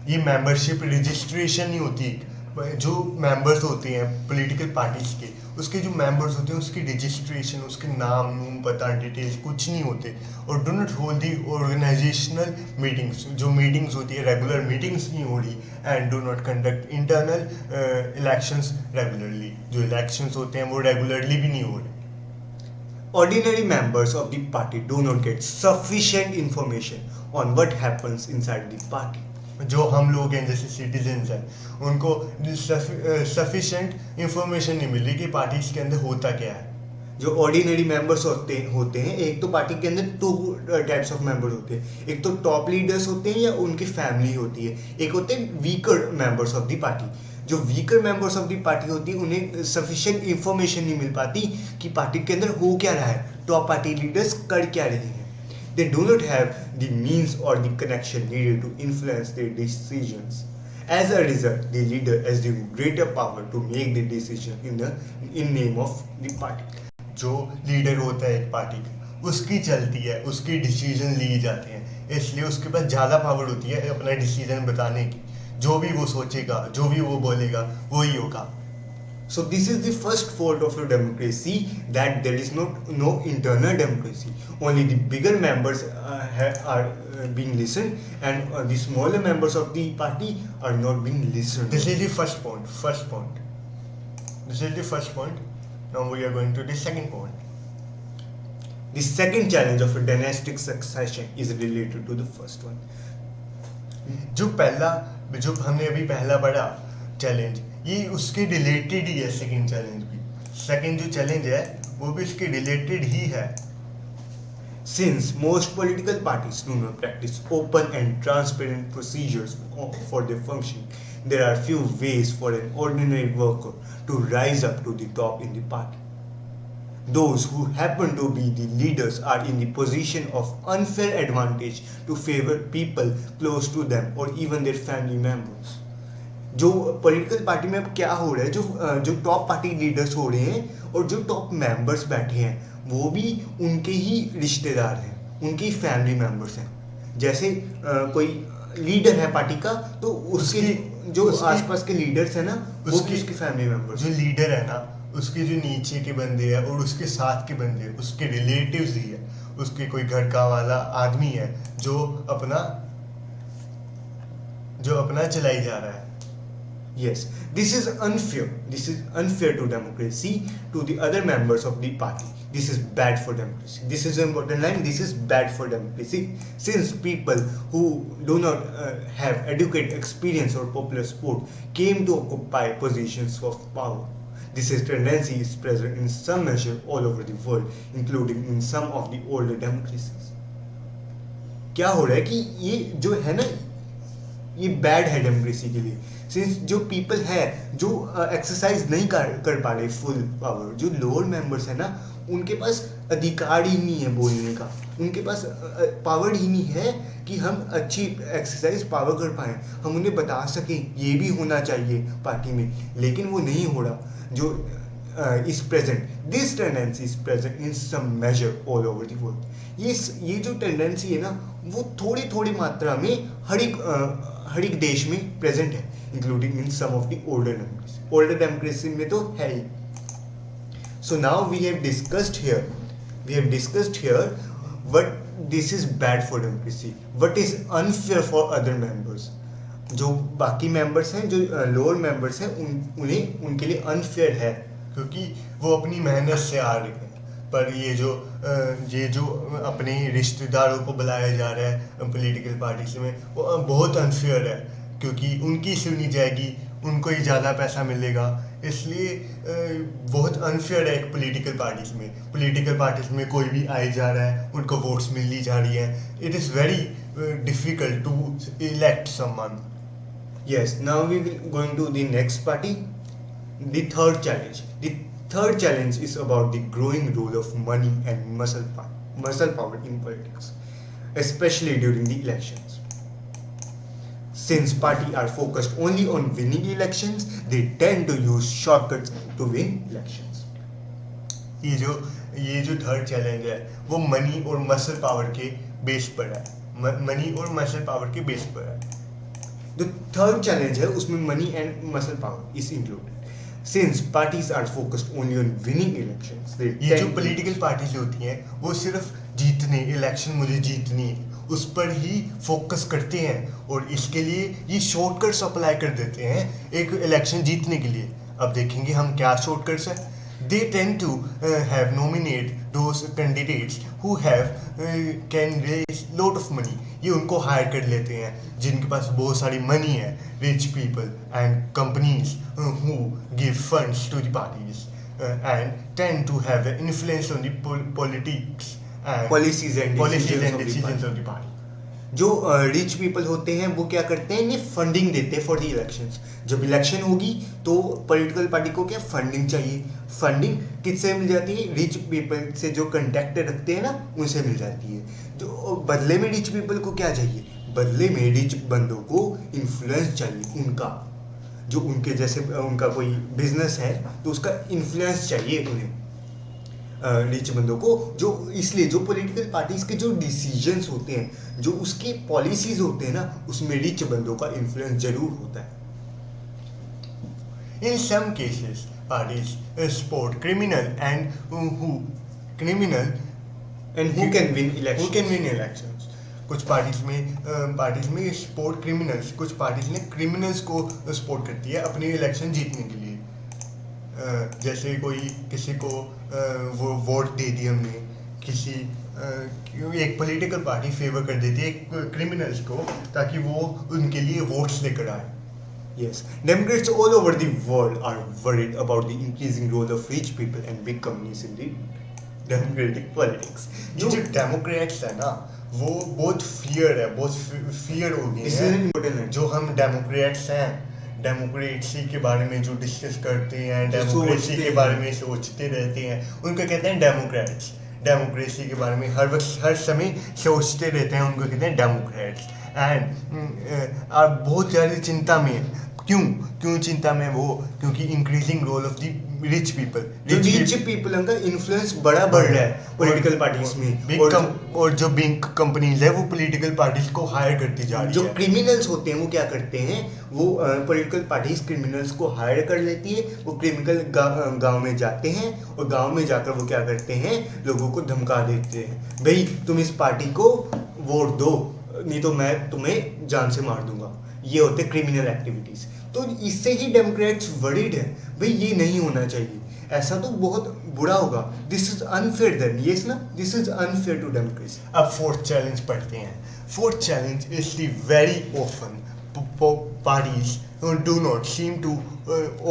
ये मेंबरशिप रजिस्ट्रेशन नहीं होती. जो मेंबर्स होते हैं पॉलिटिकल पार्टीज के, उसके जो मेंबर्स होते हैं उसकी रजिस्ट्रेशन, उसके नाम पता डिटेल्स कुछ नहीं होते. और do not hold the organisational meetings, जो मीटिंग्स होती है रेगुलर मीटिंग्स नहीं हो रही. And do not conduct internal elections regularly, जो इलेक्शंस होते हैं वो रेगुलरली भी नहीं हो रहे. Ordinary members of the party do not get sufficient information on what happens inside the party. जो हम लोग हैं जैसे सिटीजन्स हैं, उनको सफिशेंट इंफॉर्मेशन नहीं मिल रही कि पार्टीज के अंदर होता क्या है. जो ऑर्डिनरी मेंबर्स होते हैं, एक तो पार्टी के अंदर 2 टाइप्स ऑफ मेंबर होते हैं. एक तो टॉप लीडर्स होते हैं या उनकी फैमिली होती है. एक होते हैं weaker members of the party. जो weaker members of the party होती है उन्हें सफिशिएंट इंफॉर्मेशन नहीं मिल पाती कि पार्टी के अंदर हो क्या रहा है, टॉप पार्टी लीडर्स कर क्या रहे हैं. They do not have the means or the connection needed to influence their decisions. As a result, the leader assumes greater power to make the decision in name of the party. जो leader होता है एक party का, उसकी चलती है, उसकी decision ली जाते हैं, इसलिए उसके पास ज़्यादा पावर होती है अपना डिसीजन बताने की. जो भी वो सोचेगा, जो भी वो बोलेगा, वही होगा. So this is the first fault of your democracy, that there is no internal democracy. Only the bigger members are being listened, and the smaller members of the party are not being listened. This is the first point. This is the first point. Now we are going to the second point. The second challenge of a dynastic succession is related to the first one. जो हमने अभी पहला पढ़ा challenge, ये उसके related ही है second challenge भी. Second जो चैलेंज है वो भी इसके रिलेटेड ही है. Since most political parties do not practice open and transparent procedures for their functioning, there are few ways for an ordinary worker to rise up to the top in the party. Those who happen to be the leaders are in the position of unfair advantage to favor people close to them or even their family members. जो political party में अब क्या हो रहा है, जो top party leaders हो रहे हैं और जो टॉप मेंबर्स बैठे हैं वो भी उनके ही रिश्तेदार हैं, उनके ही फैमिली मेंबर्स हैं. जैसे कोई लीडर है पार्टी का तो उसके जो आसपास के लीडर्स हैं ना वो भी उसके फैमिली मेंबर्स. जो लीडर है ना उसके जो नीचे के बंदे हैं और उसके साथ के बंदे उसके रिलेटिव्स ही है, उसके कोई घर का वाला आदमी है जो अपना चलाई जा रहा है. Yes, this is unfair. This is unfair to democracy, to the other members of the party. This is bad for democracy. This is an important line. This is bad for democracy. Since people who do not have adequate experience or popular support came to occupy positions of power. This is tendency is present in some measure all over the world, including in some of the older democracies. क्या हो रहा है कि ये जो है ना ये बैड है डेमोक्रेसी के लिए. सिंस जो पीपल है जो एक्सरसाइज नहीं कर पा रहे फुल पावर, जो लोअर मेंबर्स है ना उनके पास अधिकार ही नहीं है बोलने का, उनके पास पावर ही नहीं है कि हम अच्छी एक्सरसाइज पावर कर पाएँ, हम उन्हें बता सकें ये भी होना चाहिए पार्टी में, लेकिन वो नहीं हो रहा. जो is present, this tendency is present in some major all over the world. ये जो टेंडेंसी है ना वो थोड़ी थोड़ी मात्रा में हर एक देश में प्रेजेंट है, including in some of the older democracy में तो है ही. So now we have discussed here what this is bad for democracy, what is unfair for other members. जो बाकी मेंबर्स हैं, जो लोअर मेंबर्स हैं, उन्हें उनके लिए अनफेयर है क्योंकि वो अपनी मेहनत से आ रहे हैं. पर ये जो अपने रिश्तेदारों को बुलाया जा रहा है पॉलिटिकल पार्टीज में वो बहुत अनफेयर है, क्योंकि उनकी सुनी जाएगी, उनको ही ज़्यादा पैसा मिलेगा. इसलिए बहुत अनफेयर है एक पॉलिटिकल पार्टीज में कोई भी आए जा रहा है, उनको वोट्स मिली जा रही है. It is very difficult to elect someone. Yes, now we will going to the next party. The third challenge. The third challenge is about the growing role of money and muscle power in politics, especially during the elections. Since parties are focused only on winning elections, they tend to use shortcuts to win elections. ये जो third challenge है वो money और muscle power के base पर है. The third challenge है उसमें money and muscle power is included. Since parties are focused only on winning elections, ये जो पॉलिटिकल पार्टीज होती हैं वो सिर्फ इलेक्शन मुझे जीतनी है उस पर ही फोकस करते हैं और इसके लिए ये शॉर्टकट्स अप्लाई कर देते हैं एक इलेक्शन जीतने के लिए. अब देखेंगे हम क्या शॉर्टकट्स हैं. They tend to have nominate those candidates who can raise lot of money. ये उनको हायर कर लेते हैं जिनके पास बहुत सारी मनी है, rich people and companies who give funds to the parties and tend to have an influence on the politics and policies and decisions of the party. जो रिच पीपल होते हैं वो क्या करते हैं, इन्हें फंडिंग देते हैं फॉर द इलेक्शंस. जब इलेक्शन होगी तो पॉलिटिकल पार्टी को क्या फंडिंग चाहिए. फंडिंग किससे मिल जाती है, रिच पीपल से जो कंटेक्ट रखते हैं ना उनसे मिल जाती है. जो बदले में रिच पीपल को क्या चाहिए, बदले में रिच बंदों को इन्फ्लुएंस चाहिए, उनका जो उनके जैसे उनका कोई बिजनेस है तो उसका इन्फ्लुएंस चाहिए उन्हें रिच बंदों को. जो इसलिए जो पॉलिटिकल पार्टीज के जो डिसीजंस होते हैं, जो उसकी पॉलिसीज होते हैं ना उसमें रिच बंदों का इन्फ्लुएंस जरूर होता है. In some cases, parties support criminal who can win elections. कुछ पार्टीज में सपोर्ट क्रिमिनल्स, कुछ पार्टीज ने क्रिमिनल्स को सपोर्ट करती है अपनी इलेक्शन जीतने के लिए. जैसे किसी को वो वोट दे दी हमने, एक पॉलिटिकल पार्टी फेवर कर देती है क्रिमिनल्स को ताकि वो उनके लिए वोट्स लेकर आए. Yes, Democrats all over the world are worried about the increasing role of rich people and big companies in the democratic politics. ये जो डेमोक्रेट्स है ना वो बहुत फियर है, बहुत फियर हो गए This is an important line. जो हम डेमोक्रेट्स हैं, डेमोक्रेसी के बारे में जो डिस्कस करते हैं, डेमोक्रेसी के बारे में सोचते रहते हैं, उनको कहते हैं डेमोक्रेट्स। डेमोक्रेसी के बारे में हर वक्त हर समय सोचते रहते हैं, उनको कहते हैं डेमोक्रेट्स। एंड आप बहुत ज़्यादा चिंता में हैं। क्यों चिंता में वो? क्योंकि increasing role of the rich people, rich people का इन्फ्लुएंस बड़ा बढ़ रहा है पॉलिटिकल पार्टीज में, और जो बिग कंपनीज है वो पॉलिटिकल पार्टीज को हायर करती जा रही है। जो क्रिमिनल्स होते हैं वो क्या करते हैं, वो पॉलिटिकल पार्टीज क्रिमिनल्स को हायर कर लेती है, वो क्रिमिनल गांव में जाते हैं और गांव में जाकर वो क्या करते हैं, लोगों को धमका देते हैं, भाई तुम इस पार्टी को वोट दो नहीं तो मैं तुम्हें जान से मार दूंगा। ये होते क्रिमिनल एक्टिविटीज। तो इससे ही डेमोक्रेट्स वरीड है, भाई ये नहीं होना चाहिए, ऐसा तो बहुत बुरा होगा, this is unfair then, yes ना, this is unfair to democracy. अब फोर्थ चैलेंज पढ़ते हैं। Fourth challenge is the very often parties do not seem to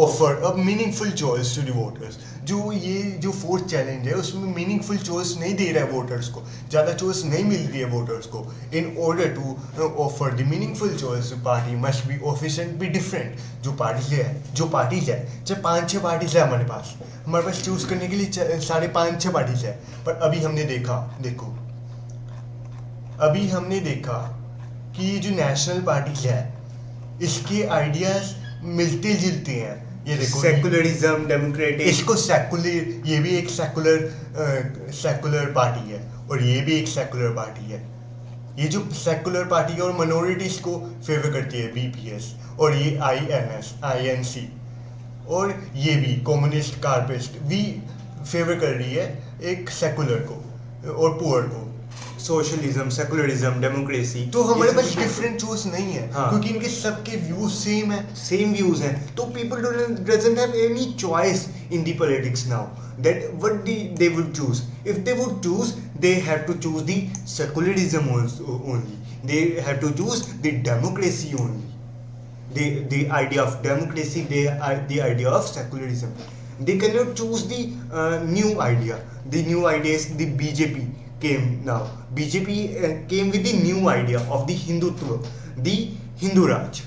offer a meaningful choice to the voters. जो फोर्थ चैलेंज है उसमें meaningful choice नहीं दे रहा है वोटर्स को, ज़्यादा चॉइस नहीं मिल रही है वोटर्स को। In order to offer the meaningful choice party must be efficient be different. जो पार्टीज है चाहे 5-6 पार्टीज है हमारे पास चूज करने के लिए 5.5-6 पार्टीज है, पर अभी हमने देखा कि जो नेशनल पार्टीज है इसके आइडियाज मिलते जुलते हैं। ये देखो सेकुलरिज्म, डेमोक्रेटिक, इसको सेकुलर, ये भी एक सेकुलर पार्टी है और ये भी एक सेकुलर पार्टी है। ये जो सेकुलर पार्टी है और माइनॉरिटीज को फेवर करती है बीपीएस, और ये आईएनसी, और ये भी कम्युनिस्ट कार्पिस्ट भी फेवर कर रही है एक सेकुलर को और पुअर को। Socialism, secularism, democracy. तो हमारे पास डिफरेंट चॉइस नहीं है, हाँ। क्योंकि इनके सबके व्यूज सेम व्यूज हैं, तो people doesn't have any choice in the politics now that what they would choose. If they would choose, they have to choose the secularism only, they have to choose the democracy only, the idea of democracy, the idea of secularism. They cannot choose the new idea. The new idea is the BJP came now. BJP came with the new idea of the Hindutva, the Hindu Raj.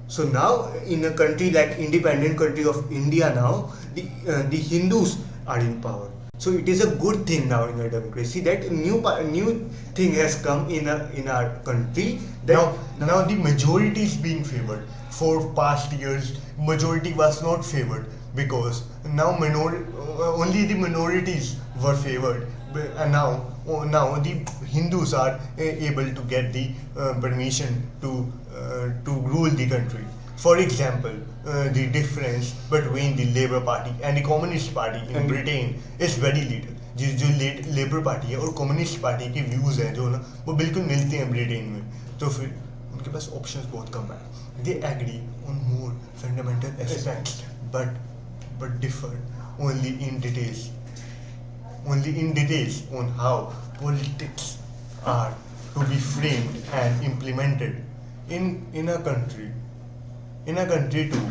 So now in a country like independent country of India now, the Hindus are in power. So it is a good thing now in our democracy that new thing has come in our country. Now the majority is being favored. For past years, majority was not favored because now only the minorities were favored, and now the Hindus are able to get the permission to rule the country. For example, the difference between the Labour Party and the Communist Party in Britain is very little. जो labour party है और communist party के views हैं जो ना वो बिल्कुल मिलते हैं ब्रिटेन में, तो फिर उनके पास ऑप्शंस बहुत कम है। They agree on more fundamental aspects, but differ only in details on how politics are to be framed and implemented in a country. In a country too,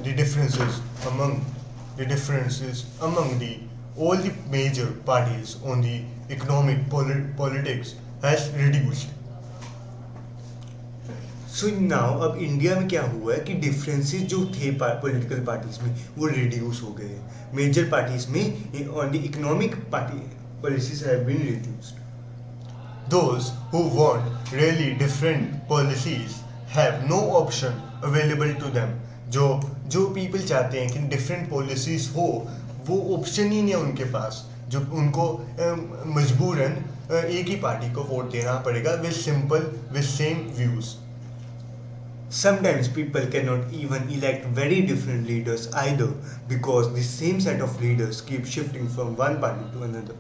the differences among all the major parties on the economic politics has reduced. So now अब India में क्या हुआ है कि differences जो थे political parties में वो रिड्यूस हो गए हैं। मेजर पार्टीज में on the economic party policies have been reduced. Those who want really different policies have no option available to them. जो पीपल चाहते हैं कि डिफरेंट पॉलिसीज हो, वो ऑप्शन ही नहीं है उनके पास, जो उनको मजबूरन एक ही पार्टी को वोट देना पड़ेगा with same views. Sometimes people cannot even elect very different leaders either because the same set of leaders keep shifting from one party to another.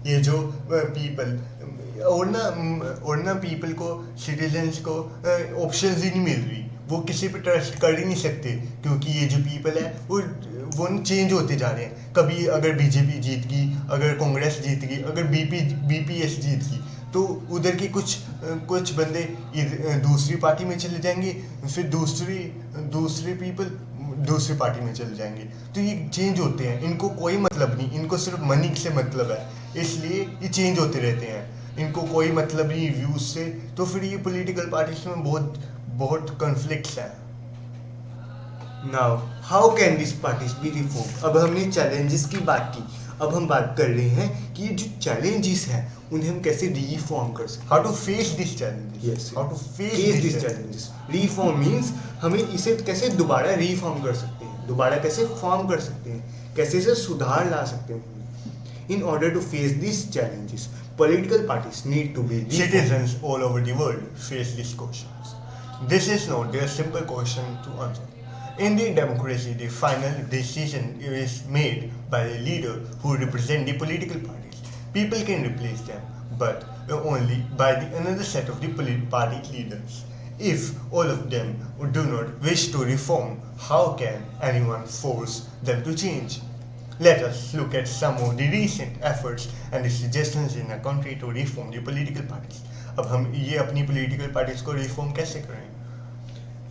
ये जो पीपल और ना पीपल को, सिटीजन्स को ऑप्शंस ही नहीं मिल रही, वो किसी पे ट्रस्ट कर ही नहीं सकते, क्योंकि ये जो पीपल है वो चेंज होते जा रहे हैं। कभी अगर बीजेपी जीत गई, अगर कांग्रेस जीत गई, अगर बीपीएस जीत गई, तो उधर के कुछ बंदे दूसरी पार्टी में चले जाएंगे, फिर दूसरे पीपल दूसरी पार्टी में चले जाएंगे। तो ये चेंज होते हैं, इनको कोई मतलब नहीं, इनको सिर्फ मनी से मतलब है, इसलिए ये चेंज होते रहते हैं, इनको कोई मतलब नहीं व्यूज से। तो फिर ये पॉलिटिकल पार्टीज में बहुत कॉन्फ्लिक्ट्स हैं। Now how can this parties B reform. अब हमने चैलेंजेस की बात की, अब हम बात कर रहे हैं कि जो चैलेंजेस हैं उन्हें हम कैसे रिफॉर्म कर सकते हैं। How to face this challenges. Yes, how to face face this challenges. Reform means हमें इसे कैसे दोबारा रिफॉर्म कर सकते हैं, दोबारा कैसे फॉर्म कर सकते हैं, कैसे इसे सुधार ला सकते हैं। In order to face these challenges, political parties need to be reformed. Citizens all over the world face these questions. This is not a simple question to answer. In the democracy, the final decision is made by a leader who represent the political parties. People can replace them, but only by another set of the party leaders. If all of them do not wish to reform, how can anyone force them to change? Let us look at some of the recent efforts and the suggestions in a country to reform the political parties. अब हम ये अपनी political parties को reform कैसे करें?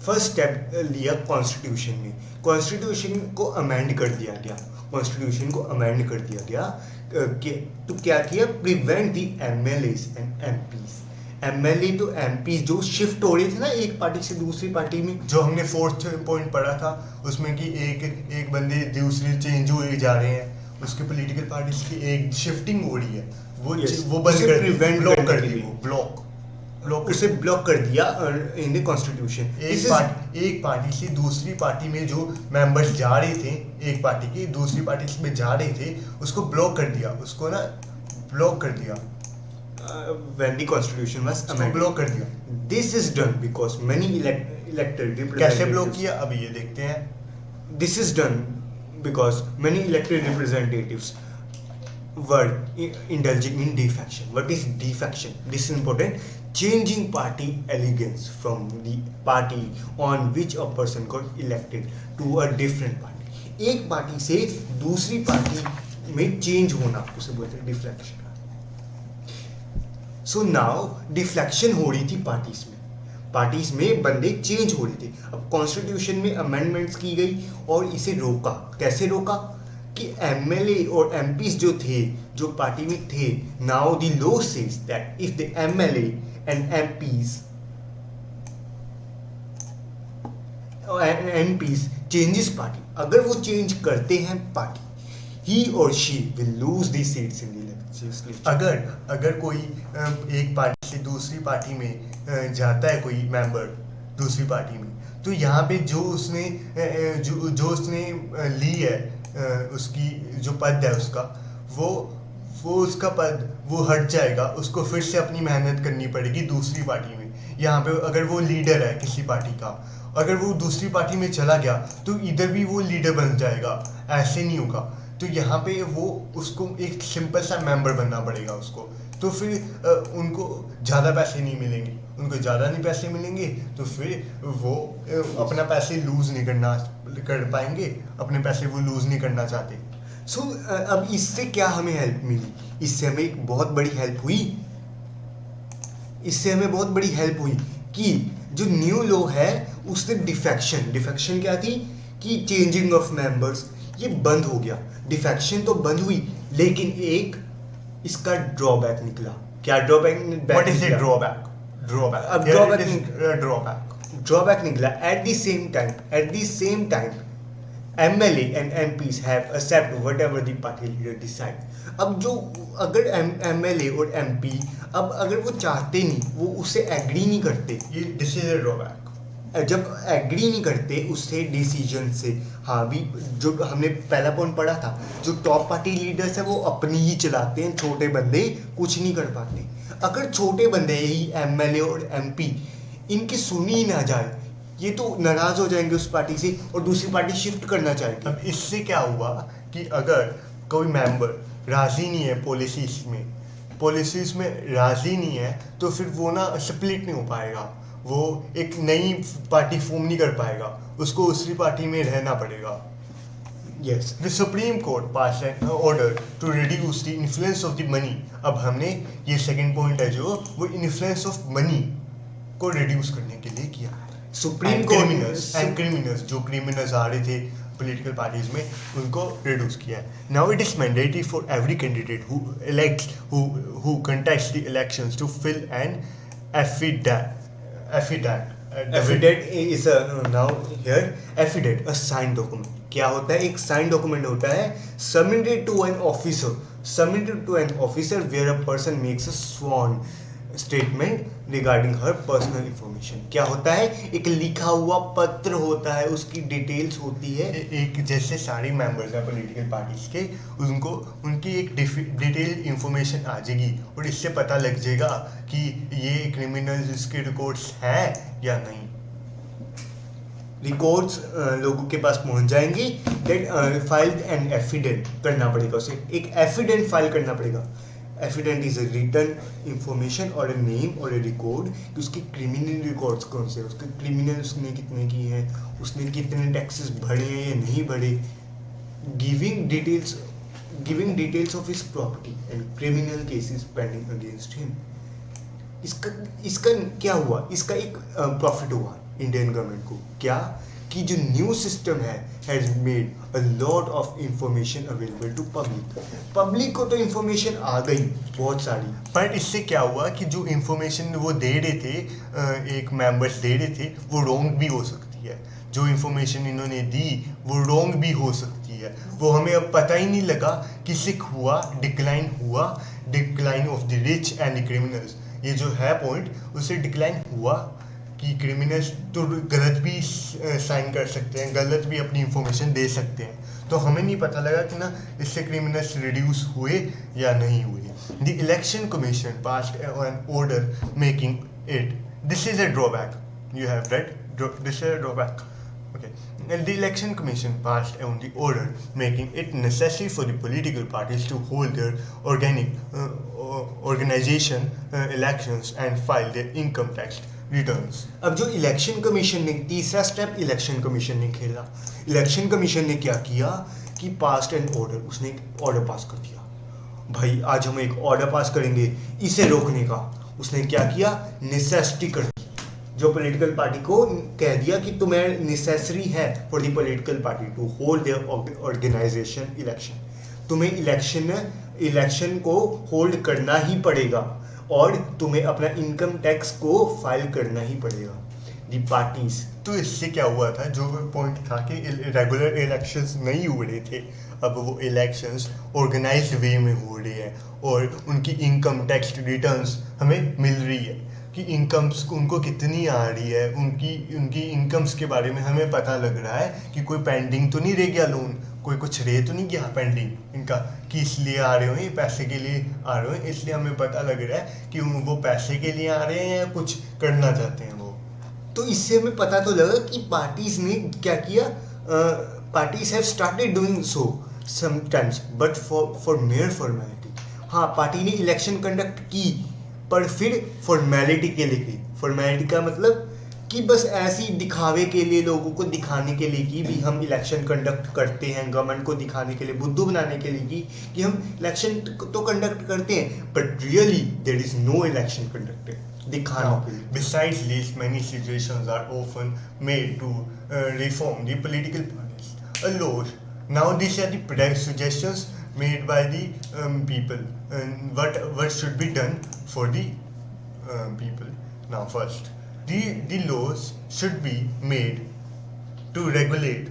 First step लिया constitution में, constitution को अमेंड कर दिया गया, कॉन्स्टिट्यूशन को अमेंड कर दिया गया तो क्या किया, prevent the MLAs and MPs. MLA तो एमपीज जो शिफ्ट हो रहे थे ना एक पार्टी से दूसरी पार्टी में, जो हमने 4th पॉइंट पढ़ा था उसमें कि एक बंदे दूसरे चेंज हुए जा रहे हैं, उसके पॉलिटिकल पार्टीज की एक शिफ्टिंग हो रही है, वो बंद कर दी, ब्लॉक कर दी, वो ब्लॉक उसे ब्लॉक कर दिया इन द कॉन्स्टिट्यूशन। एक पार्टी से दूसरी पार्टी में जो मेंबर्स जा रहे थे, एक पार्टी के दूसरी पार्टी में जा रहे थे, उसको ब्लॉक कर दिया, उसको ना ब्लॉक कर दिया। When the constitution was amended, block कर दिया। this is done because many elected representatives, कैसे ब्लॉक किया अभी ये देखते हैं। this is done because many elected representatives were indulging in defection. What is defection? This is important. Changing party allegiance from the party on which a person got elected to a different party. एक party से दूसरी party में change होना उसे बोलते हैं deflection. So now deflection हो रही थी पार्टीज में बंदे चेंज हो रहे थे। अब कॉन्स्टिट्यूशन में अमेंडमेंट्स की गई और इसे रोका। कैसे रोका कि एमएलए और एमपीज जो थे, जो पार्टी में थे, now the law says that if the MLA and MPs changes party, अगर वो चेंज करते हैं पार्टी, ही और she will lose the seats in the अगर कोई एक पार्टी से दूसरी पार्टी में जाता है, कोई मेंबर दूसरी पार्टी में, तो यहाँ पे जो उसने ली है, उसकी जो पद है उसका, वो उसका पद वो हट जाएगा, उसको फिर से अपनी मेहनत करनी पड़ेगी दूसरी पार्टी में। यहाँ पे अगर वो लीडर है किसी पार्टी का, अगर वो दूसरी पार्टी में चला गया तो इधर भी वो लीडर बन जाएगा, ऐसे नहीं होगा। तो यहाँ पे वो उसको एक सिंपल सा मेंबर बनना पड़ेगा उसको, तो फिर उनको ज़्यादा पैसे नहीं मिलेंगे, उनको ज़्यादा नहीं पैसे मिलेंगे, तो फिर वो अपना पैसे लूज़ नहीं कर पाएंगे, अपने पैसे वो लूज़ नहीं करना चाहते। सो अब इससे क्या हमें हेल्प मिली? इससे हमें एक बहुत बड़ी हेल्प हुई, कि जो न्यू लॉ है उससे डिफेक्शन क्या थी कि चेंजिंग ऑफ मेंबर्स, ये बंद हो गया। डिफेक्शन तो बंद हुई, लेकिन एक इसका ड्रॉबैक निकला। क्या drawback? What is the drawback? अब ड्रॉबैक निकला। At the same time MLA and MPs have accept whatever the party leader decide. अब जो अगर MLA और MP अब अगर वो चाहते नहीं, वो उससे एग्री नहीं करते, ये डिसीजन ड्रॉबैक। जब एग्री नहीं करते उससे डिसीजन से, हाँ भी जो हमने पहला पॉइंट पढ़ा था, जो टॉप पार्टी लीडर्स है वो अपनी ही चलाते हैं, छोटे बंदे कुछ नहीं कर पाते। अगर छोटे बंदे यही MLA और MP इनकी सुनी ही ना जाए, ये तो नाराज हो जाएंगे उस पार्टी से और दूसरी पार्टी शिफ्ट करना चाहेगी। अब इससे क्या हुआ कि अगर कोई मेंबर राजी नहीं है पॉलिसीज में राजी नहीं है, तो फिर वो ना स्प्लिट नहीं हो पाएगा, वो एक नई पार्टी फॉर्म नहीं कर पाएगा, उसको उसी पार्टी में रहना पड़ेगा। Yes. The Supreme Court passed an order to reduce the influence of the money. अब हमने ये सेकंड पॉइंट है जो वो इन्फ्लुएंस ऑफ मनी को रिड्यूस करने के लिए किया है. सुप्रीम क्रिमिनल्स जो क्रिमिनल्स आ रहे थे पॉलिटिकल पार्टीज में उनको रिड्यूस किया है. Now it is mandatory for every candidate who contest the elections to fill an Affidavit is now here affidavit, a signed document. क्या होता है? एक signed document होता है submitted to an officer where a person makes a sworn statement regarding her personal information. क्या होता है? एक लिखा हुआ पत्र होता है, उसकी डिटेल्स होती है. एक जैसे सारे मेंबर्स हैं पॉलिटिकल पार्टीज के, उनको उनकी एक डिटेल्ड इंफॉर्मेशन आ जाएगी और इससे पता लग जाएगा कि ये क्रिमिनल्स इसके रिकॉर्ड्स हैं या नहीं. रिकॉर्ड्स लोगों के पास पहुंच जाएंगे. दैट फाइल एंड एफिडेंट करना पड़ेगा उसे. एक एफिडेंट फाइल करना पड़ेगा. एफिडेंट इज अ रिटन इंफॉर्मेशन और अ नेम और अ रिकॉर्ड कि उसके क्रिमिनल रिकॉर्ड्स कौन से, उसके क्रिमिनल उसने कितने किए हैं, उसने कितने टैक्सेस भरे हैं या नहीं भरे. Giving details of his property and criminal cases pending against him. इसका क्या हुआ? इसका एक प्रॉफिट हुआ इंडियन गवर्नमेंट को. क्या कि जो न्यू सिस्टम है has made a lot of information available to public को तो इंफॉर्मेशन आ गई बहुत सारी. पर इससे क्या हुआ कि जो इंफॉर्मेशन वो दे रहे थे, एक मेंबर्स दे रहे थे, वो रॉन्ग भी हो सकती है. जो इंफॉर्मेशन इन्होंने दी वो रॉन्ग भी हो सकती है. वो हमें अब पता ही नहीं लगा किससे हुआ decline of the rich and the criminals. ये जो है पॉइंट, उससे डिक्लाइन हुआ कि क्रिमिनल्स तो गलत भी साइन कर सकते हैं, गलत भी अपनी इंफॉर्मेशन दे सकते हैं. तो हमें नहीं पता लगा कि ना इससे क्रिमिनल्स रिड्यूस हुए या नहीं हुए. The election commission passed an order making it, this is a drawback, you have read, this is a drawback. Okay. And the election commission passed on the order making it necessary for the political parties to hold their organization elections and file their income tax returns. अब जो election commission ने तीसरा step election commission ने खेला. Election commission ने क्या किया कि पास्ट एंड ऑर्डर, उसने एक ऑर्डर पास कर दिया. भाई आज हम एक ऑर्डर पास करेंगे इसे रोकने का. उसने क्या किया? नेसेसिटी कर दी. जो पॉलिटिकल पार्टी को कह दिया कि तुम्हें नेसेसरी है for the political party to hold their organisation election. तुम्हें इलेक्शन को होल्ड करना ही पड़ेगा और तुम्हें अपना इनकम टैक्स को फाइल करना ही पड़ेगा. दी पार्टीज. तो इससे क्या हुआ था, जो पॉइंट था कि रेगुलर इलेक्शंस नहीं हो रहे थे, अब वो इलेक्शंस ऑर्गेनाइज्ड वे में हो रहे हैं और उनकी इनकम टैक्स रिटर्न्स हमें मिल रही है कि इनकम्स उनको कितनी आ रही है. उनकी इनकम्स के बारे में हमें पता लग रहा है कि कोई पेंडिंग तो नहीं रह गया लोन, कोई कुछ रह तो नहीं गया पेंडिंग इनका कि इसलिए आ रहे हो, ये पैसे के लिए आ रहे हो. इसलिए हमें पता लग रहा है कि वो पैसे के लिए आ रहे हैं या कुछ करना चाहते हैं वो. तो इससे हमें पता तो लगा कि पार्टीज ने क्या किया. Parties have started doing so sometimes but for mayor formality. हाँ, पार्टी ने इलेक्शन कंडक्ट की पर फिर फॉर्मेलिटी के लिए की. फॉर्मेलिटी का मतलब कि बस ऐसी दिखावे के लिए, लोगों को दिखाने के लिए कि भी हम इलेक्शन कंडक्ट करते हैं, गवर्नमेंट को दिखाने के लिए, बुद्धू बनाने के लिए कि हम इलेक्शन तो कंडक्ट करते हैं but really there is no election conducted. दिखाना के लिए. Besides this, many suggestions are often made to reform the political parties. Laws. Now these are the product suggestions made by the people. And what should be done for the people? Now first, the laws should be made to regulate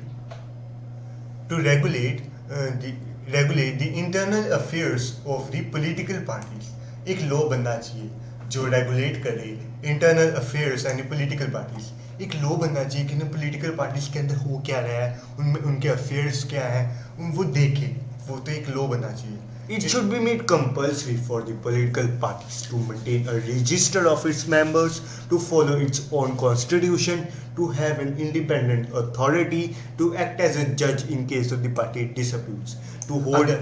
the internal affairs of the political parties. एक law बनना चाहिए जो regulate करे internal affairs and political parties. एक law बनना चाहिए कि ना पॉलिटिकल पार्टीज के अंदर हो क्या रहा है, उनमें उनके अफेयर्स क्या हैं, वो देखे. वो तो एक लॉ बनना चाहिए. It should be made compulsory for the political parties to maintain a register of its members, to follow its own constitution, to have an independent authority, to act as a judge in case of the party disputes, to hold.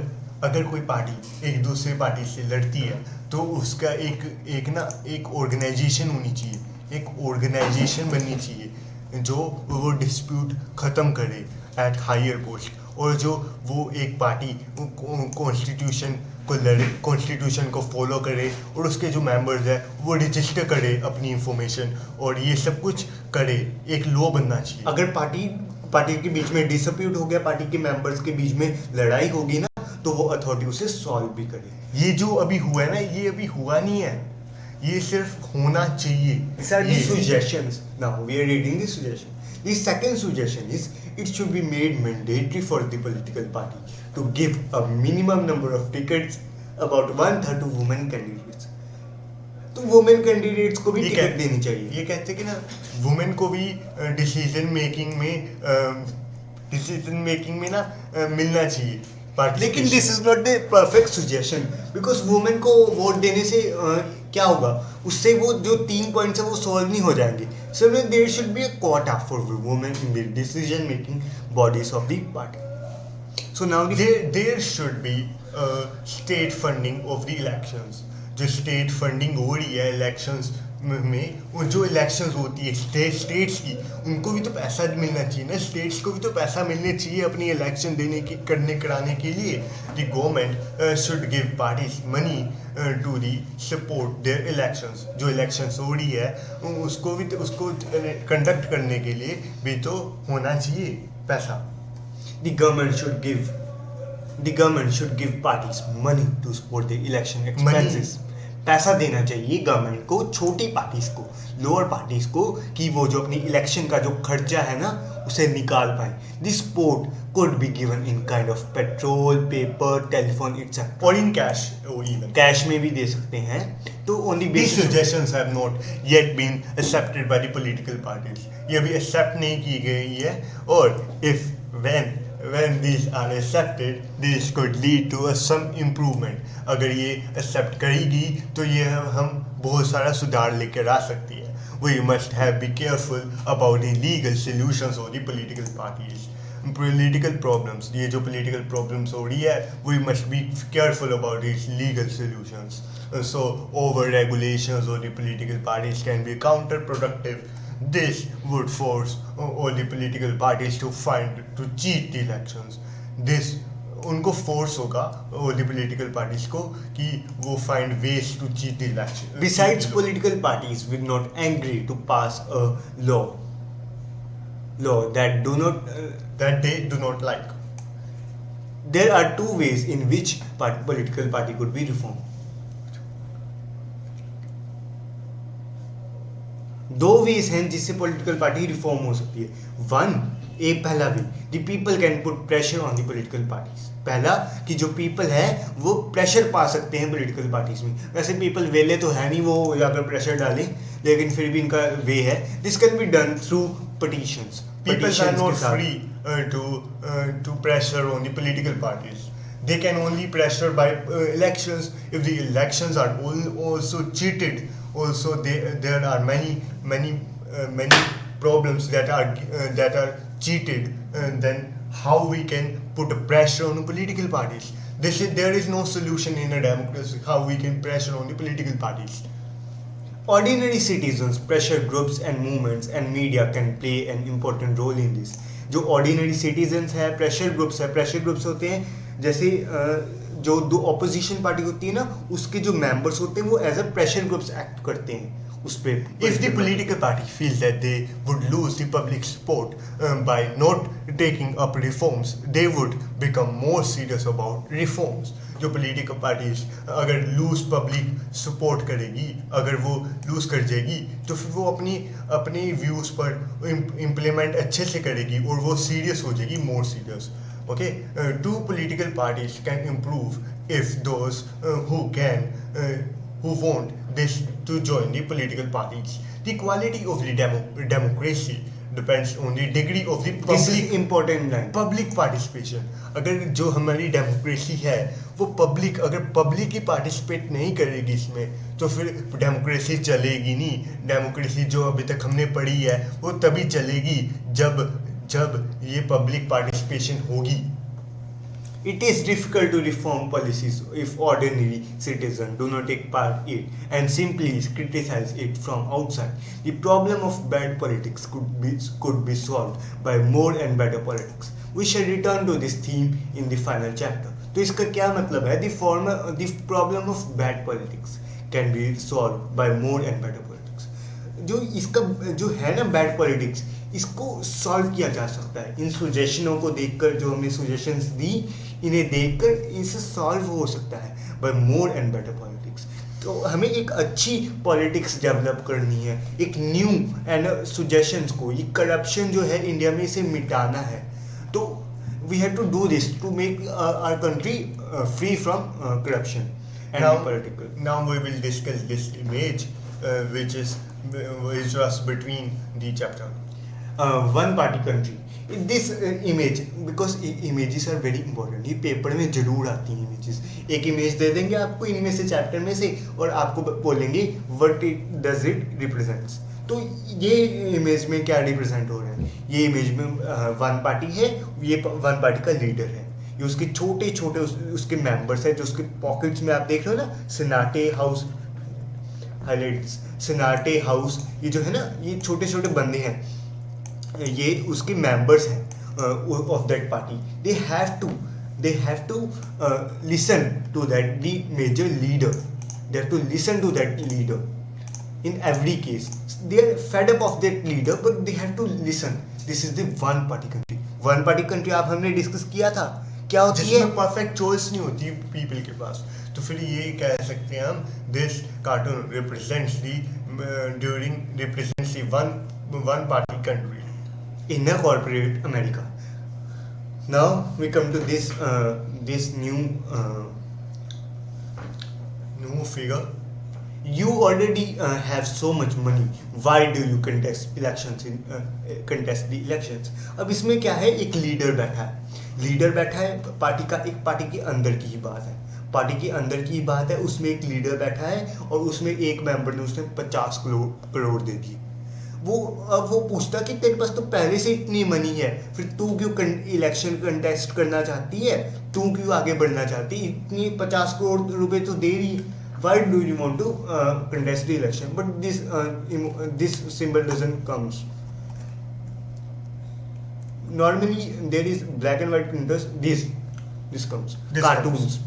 अगर कोई party एक दूसरे party से लड़ती है तो उसका एक ऑर्गेनाइजेशन होनी चाहिए, एक ऑर्गेनाइजेशन बननी चाहिए जो वो डिस्प्यूट ख़त्म करे एट हायर पोस्ट. और जो वो एक पार्टी कॉन्स्टिट्यूशन को लड़े, कॉन्स्टिट्यूशन को फॉलो करे और उसके जो मेंबर्स हैं वो रजिस्टर करे अपनी इंफॉर्मेशन और ये सब कुछ करे, एक लॉ बनना चाहिए। अगर पार्टी के बीच में डिसप्यूट हो गया, पार्टी के मेंबर्स के बीच में लड़ाई होगी ना, तो वो अथॉरिटी उसे सॉल्व भी करे। ये जो अभी हुआ है ना, ये अभी हुआ नहीं है, ये सिर्फ होना चाहिए। These are the suggestions. Now we are reading the suggestion. The second suggestion is it should be made mandatory for the political party to give a minimum number of tickets, about 1/3 to women candidates. तो women candidates को भी ticket देनी चाहिए। ये कहते हैं कि ना वुमेन को भी डिसीजन मेकिंग में ना मिलना चाहिए। लेकिन this is not the perfect suggestion, because women को वोट देने से क्या होगा, उससे वो जो 3 पॉइंट्स है वो सॉल्व नहीं हो जाएंगे। So there should be a quota for women in the decision making bodies of the party. So now there should be state funding of the elections. जो स्टेट फंडिंग हो रही है इलेक्शंस में, वो जो इलेक्शंस होती है स्टेट्स की, उनको भी तो पैसा मिलना चाहिए ना, स्टेट्स को भी तो पैसा मिलने चाहिए अपनी इलेक्शन कराने के लिए। The government should give parties money to the support their elections. जो इलेक्शंस हो रही है उसको कंडक्ट करने के लिए भी तो होना चाहिए पैसा। The government should give parties money to support the election expenses. पैसा देना चाहिए गवर्नमेंट को छोटी पार्टीज को, लोअर पार्टीज को, कि वो जो अपनी इलेक्शन का जो खर्चा है ना उसे निकाल पाए। This support could be given in kind of petrol, paper, telephone, etc. और इन कैश, इवन कैश में भी दे सकते हैं। तो on the These basis suggestions have not yet been accepted by the political parties. ये अभी एक्सेप्ट नहीं की गई है, और when these are accepted, this could lead to some improvement. अगर ये एक्सेप्ट करेगी तो ये हम बहुत सारा सुधार लेकर आ सकती है। We must have be careful about the legal solutions of the political parties. Political problems, ये जो political problems हो रही है, we must be careful about these legal solutions. So over regulations of the political parties can be counterproductive. This would force all the political parties to cheat the elections. This उनको force होगा all the political parties को कि वो find ways to cheat the election. besides political parties will not agree to pass a law that that they do not like. There are 2 ways in which political party could be reformed. 2 ways हैं जिससे political party reform हो सकती है। पहला वे, the people can put pressure on the political parties. पहला कि जो people है वो प्रेशर पा सकते हैं political parties में। वैसे people वेले तो है नहीं वो जाकर प्रेशर डालें, लेकिन फिर भी इनका वे है। This can be done through petitions. People are not free to pressure on the political parties. They can only pressure by elections. If the elections are also cheated, also there are many problems that are cheated, then how we can put a pressure on the political parties? There is no solution in a democracy how we can pressure on the political parties. Ordinary citizens, pressure groups and movements and media can play an important role in this. जो ordinary citizens है, pressure groups होते हैं, जैसे जो 2 opposition party होती है ना, उसके जो members होते हैं वो as a pressure groups act करते हैं उस पे। If the political party feels that they would lose the public support by not taking up reforms, they would become more serious about reforms. जो political parties अगर lose public support करेगी, अगर वो lose कर जाएगी, तो फिर वो अपनी views पर implement अच्छे से करेगी और वो serious हो जाएगी, more serious. Okay, 2 political parties can improve if those who want this to join the political parties. The quality of the democracy depends on the degree of the This is important line. public participation. अगर जो हमारी democracy है वो अगर public ही participate नहीं करेगी इसमें, तो फिर डेमोक्रेसी चलेगी नहीं। डेमोक्रेसी जो अभी तक हमने पढ़ी है वो तभी चलेगी जब ये पब्लिक पार्टिसिपेशन होगी। It is difficult to reform policies if ordinary citizens do not take part in it and simply criticize it from outside. The problem of bad politics could be solved by more and better politics. We shall return to this theme in the final chapter. तो इसका क्या मतलब है? The problem of bad politics can be solved by more and better politics. जो इसका जो है ना बैड पॉलिटिक्स, इसको सॉल्व किया जा सकता है इन सुजेशनों को देखकर, जो हमने सुजेशंस दी, इन्हें देखकर इसे सॉल्व हो सकता है by more and better politics. तो हमें एक अच्छी पॉलिटिक्स डेवलप करनी है, एक न्यू एंड सुजेशंस को, ये करप्शन जो है इंडिया में, इसे मिटाना है. तो we have to do this to make our country free from corruption and political. Now we will discuss this image which was between the chapter. One party country. This image, because images are very important, ये paper में जरूर आती हैं images. एक image दे देंगे आपको इनमें से, चैप्टर में से, और आपको बोलेंगे what it does it represents. तो ये इमेज में क्या रिप्रेजेंट हो रहा है? ये इमेज में वन पार्टी है, ये वन पार्टी का लीडर है, ये उसके छोटे छोटे उसके मेंबर्स हैं, जो उसके पॉकेट्स में आप देख रहे हो ना, सिनाटे हाउस हाइलाइट्स, सिनाटे हाउस, ये जो है ना, ये छोटे छोटे बंदे हैं, ये उसके मेंबर्स हैं of that party. They have to listen to that the major leader. They have to listen to that leader in every case. They are fed up of that leader, but they have to listen. This is the one party country. One party country आप हमने discuss किया था, क्या होती है? जिसमें perfect choice नहीं होती पीपल के पास. तो फिर ये कह सकते हैं हम, this cartoon represents the one party country in a corporate America. Now we come to this new figure. You already have so much money. Why do you contest the elections? अब इसमें क्या है? एक लीडर बैठा है party का. एक party के अंदर की ही बात है, पार्टी के अंदर की बात है. उसमें एक लीडर बैठा है और उसमें एक मेंबर ने उसने 50 करोड़ दे दिए. अब वो पूछता कि तेरे पास तो पहले से इतनी मनी है, फिर तू क्यों इलेक्शन कंटेस्ट करना चाहती है, तू क्यों आगे बढ़ना चाहती, इतनी 50 करोड़ रुपए तो दे रही है. Why do you want to contest the election? But this symbol doesn't comes. Normally there is black and white printers. This comes. Cartoons.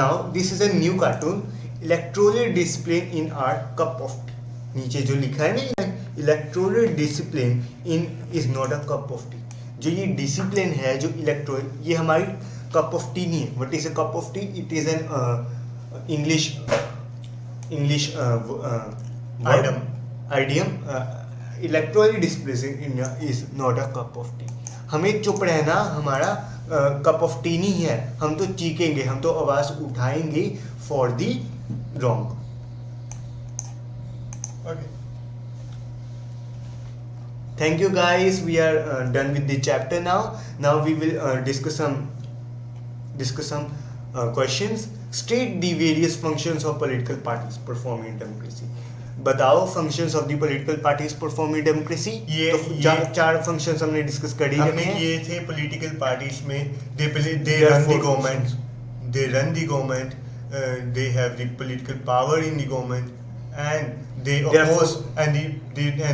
Now this is a new cartoon. Electoral discipline in our cup of tea. नीचे जो लिखा है ना, electoral discipline in is not a cup of T. जो ये discipline है, जो electoral, ये हमारी कप ऑफ टी नहीं है. What is a cup of T? It is an English idiom. Electoral discipline is not a cup of T. हमें चुप रहना हमारा कप ऑफ टी नहीं है. हम तो चीखेंगे, हम तो आवाज उठाएंगे for the wrong. Okay. Thank you guys. We are done with the chapter now. Now we will discuss some questions. State the various functions of political parties perform in democracy. बताओ functions of the political parties perform in democracy. ये चार functions हमने discuss कर ही रखे हैं. ये थे political parties में. They run the government. They run the government. They have the political power in the government, and they oppose, and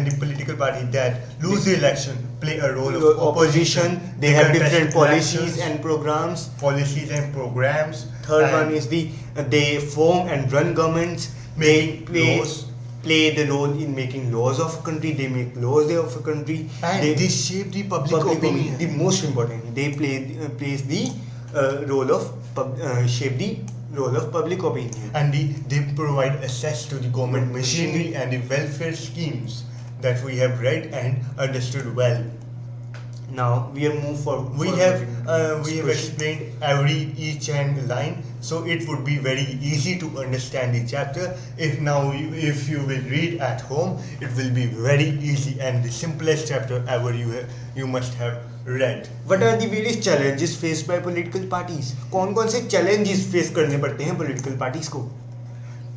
the political party that lose the election play a role of opposition. They have different policies and programs. Third one is they form and run governments. They play the role in making laws of a country. They make laws of a country. And they shape the public opinion. The most important, they plays the role of shape the role of public opinion. And they provide access to the government machinery and the welfare schemes that we have read and understood well. Now we are move forward. We have explained each and line, so it would be very easy to understand the chapter. If you will read at home, it will be very easy and the simplest chapter ever you must have read. What are the various challenges faced by political parties? कौन से challenges face करने पड़ते हैं political parties को?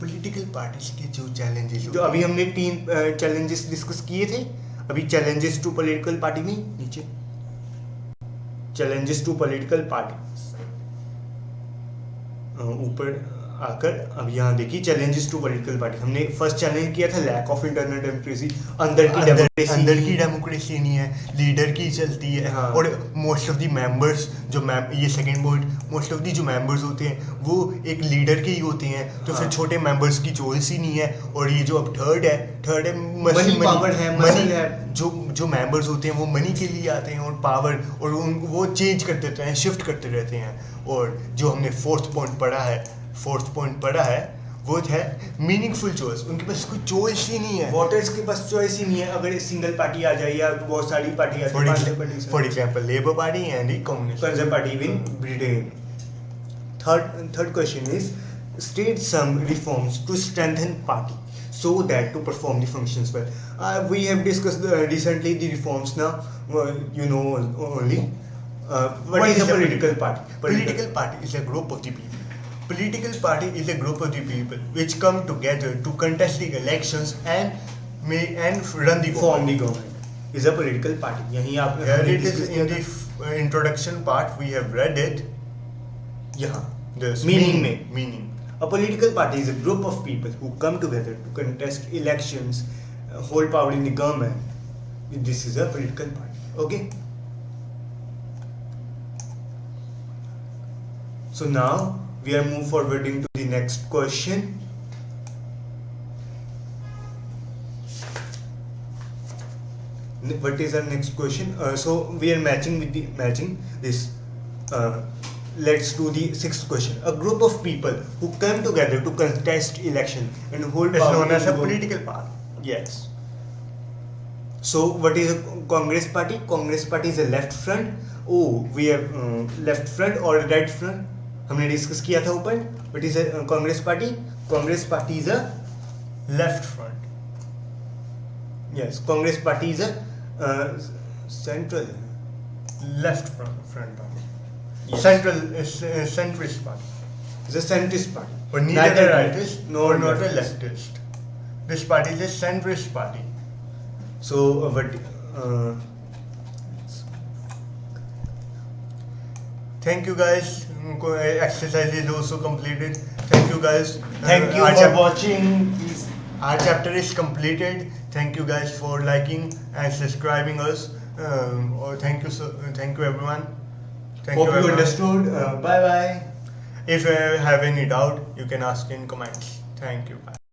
Political parties के जो challenges जो अभी हमने 3 challenges discuss किए थे. अभी challenges to political party में नीचे challenges to political parties. ऊपर आकर अब यहाँ देखिए चैलेंजेस टू पॉलिटिकल पार्टी. हमने फर्स्ट चैलेंज किया था लैक ऑफ इंटरनल डेमोक्रेसी, अंदर की डेमोक्रेसी नहीं है, लीडर की चलती है. हाँ. और मोस्ट ऑफ द मेंबर्स ये second point, most of the जो मेंबर्स होते हैं वो एक लीडर के ही होते हैं, तो फिर छोटे मेंबर्स की चॉइस ही नहीं है. और ये जो अब थर्ड है मनी पावर है, मसल है. जो मेंबर्स होते हैं वो मनी के लिए आते हैं और पावर, और वो चेंज करते रहते हैं, शिफ्ट करते रहते हैं. और जो हमने फोर्थ पॉइंट पढ़ा है वो है मीनिंगफुल चॉइस. उनके पास कोई चॉइस ही नहीं है. वोटर्स के पास चॉइस ही नहीं है. अगर सिंगल पार्टी आ जाए या बहुत सारी पार्टी आ जाए, for example labour party and communist conservative party in Britain. Third question is state some reforms to strengthen party so that to perform the functions well. We have discussed recently the reforms now. You know only. What is a political party? Political party is a group of the people. Political party is a group of the people which come together to contest the elections and run the form the government. Is a political party. यहीं आप here it is in the introduction part we have read it. यहाँ the meaning. A political party is a group of people who come together to contest elections, hold power in the government. This is a political party. Okay. So now we are moving forwarding to the next question. What is our next question? So we are matching this. Let's do the sixth question. A group of people who come together to contest election and hold is power known as a in political party. Yes. So what is a Congress party? Congress party is a left front. Oh, we have left front or right front. हमने discuss किया था ऊपर. What is a Congress party? Congress party is a left front. Yes, Congress party is a central. Left front party. Yes. Central is centrist party. It's a centrist party. But neither a rightist nor not a leftist. This party is a centrist party. So thank you guys. Exercise is also completed. Thank you guys. Thank you for watching. Our chapter is completed. Thank you guys for liking and subscribing us. Thank you everyone. Hope you understood. Bye bye. If you have any doubt, you can ask in comments. Thank you. Bye.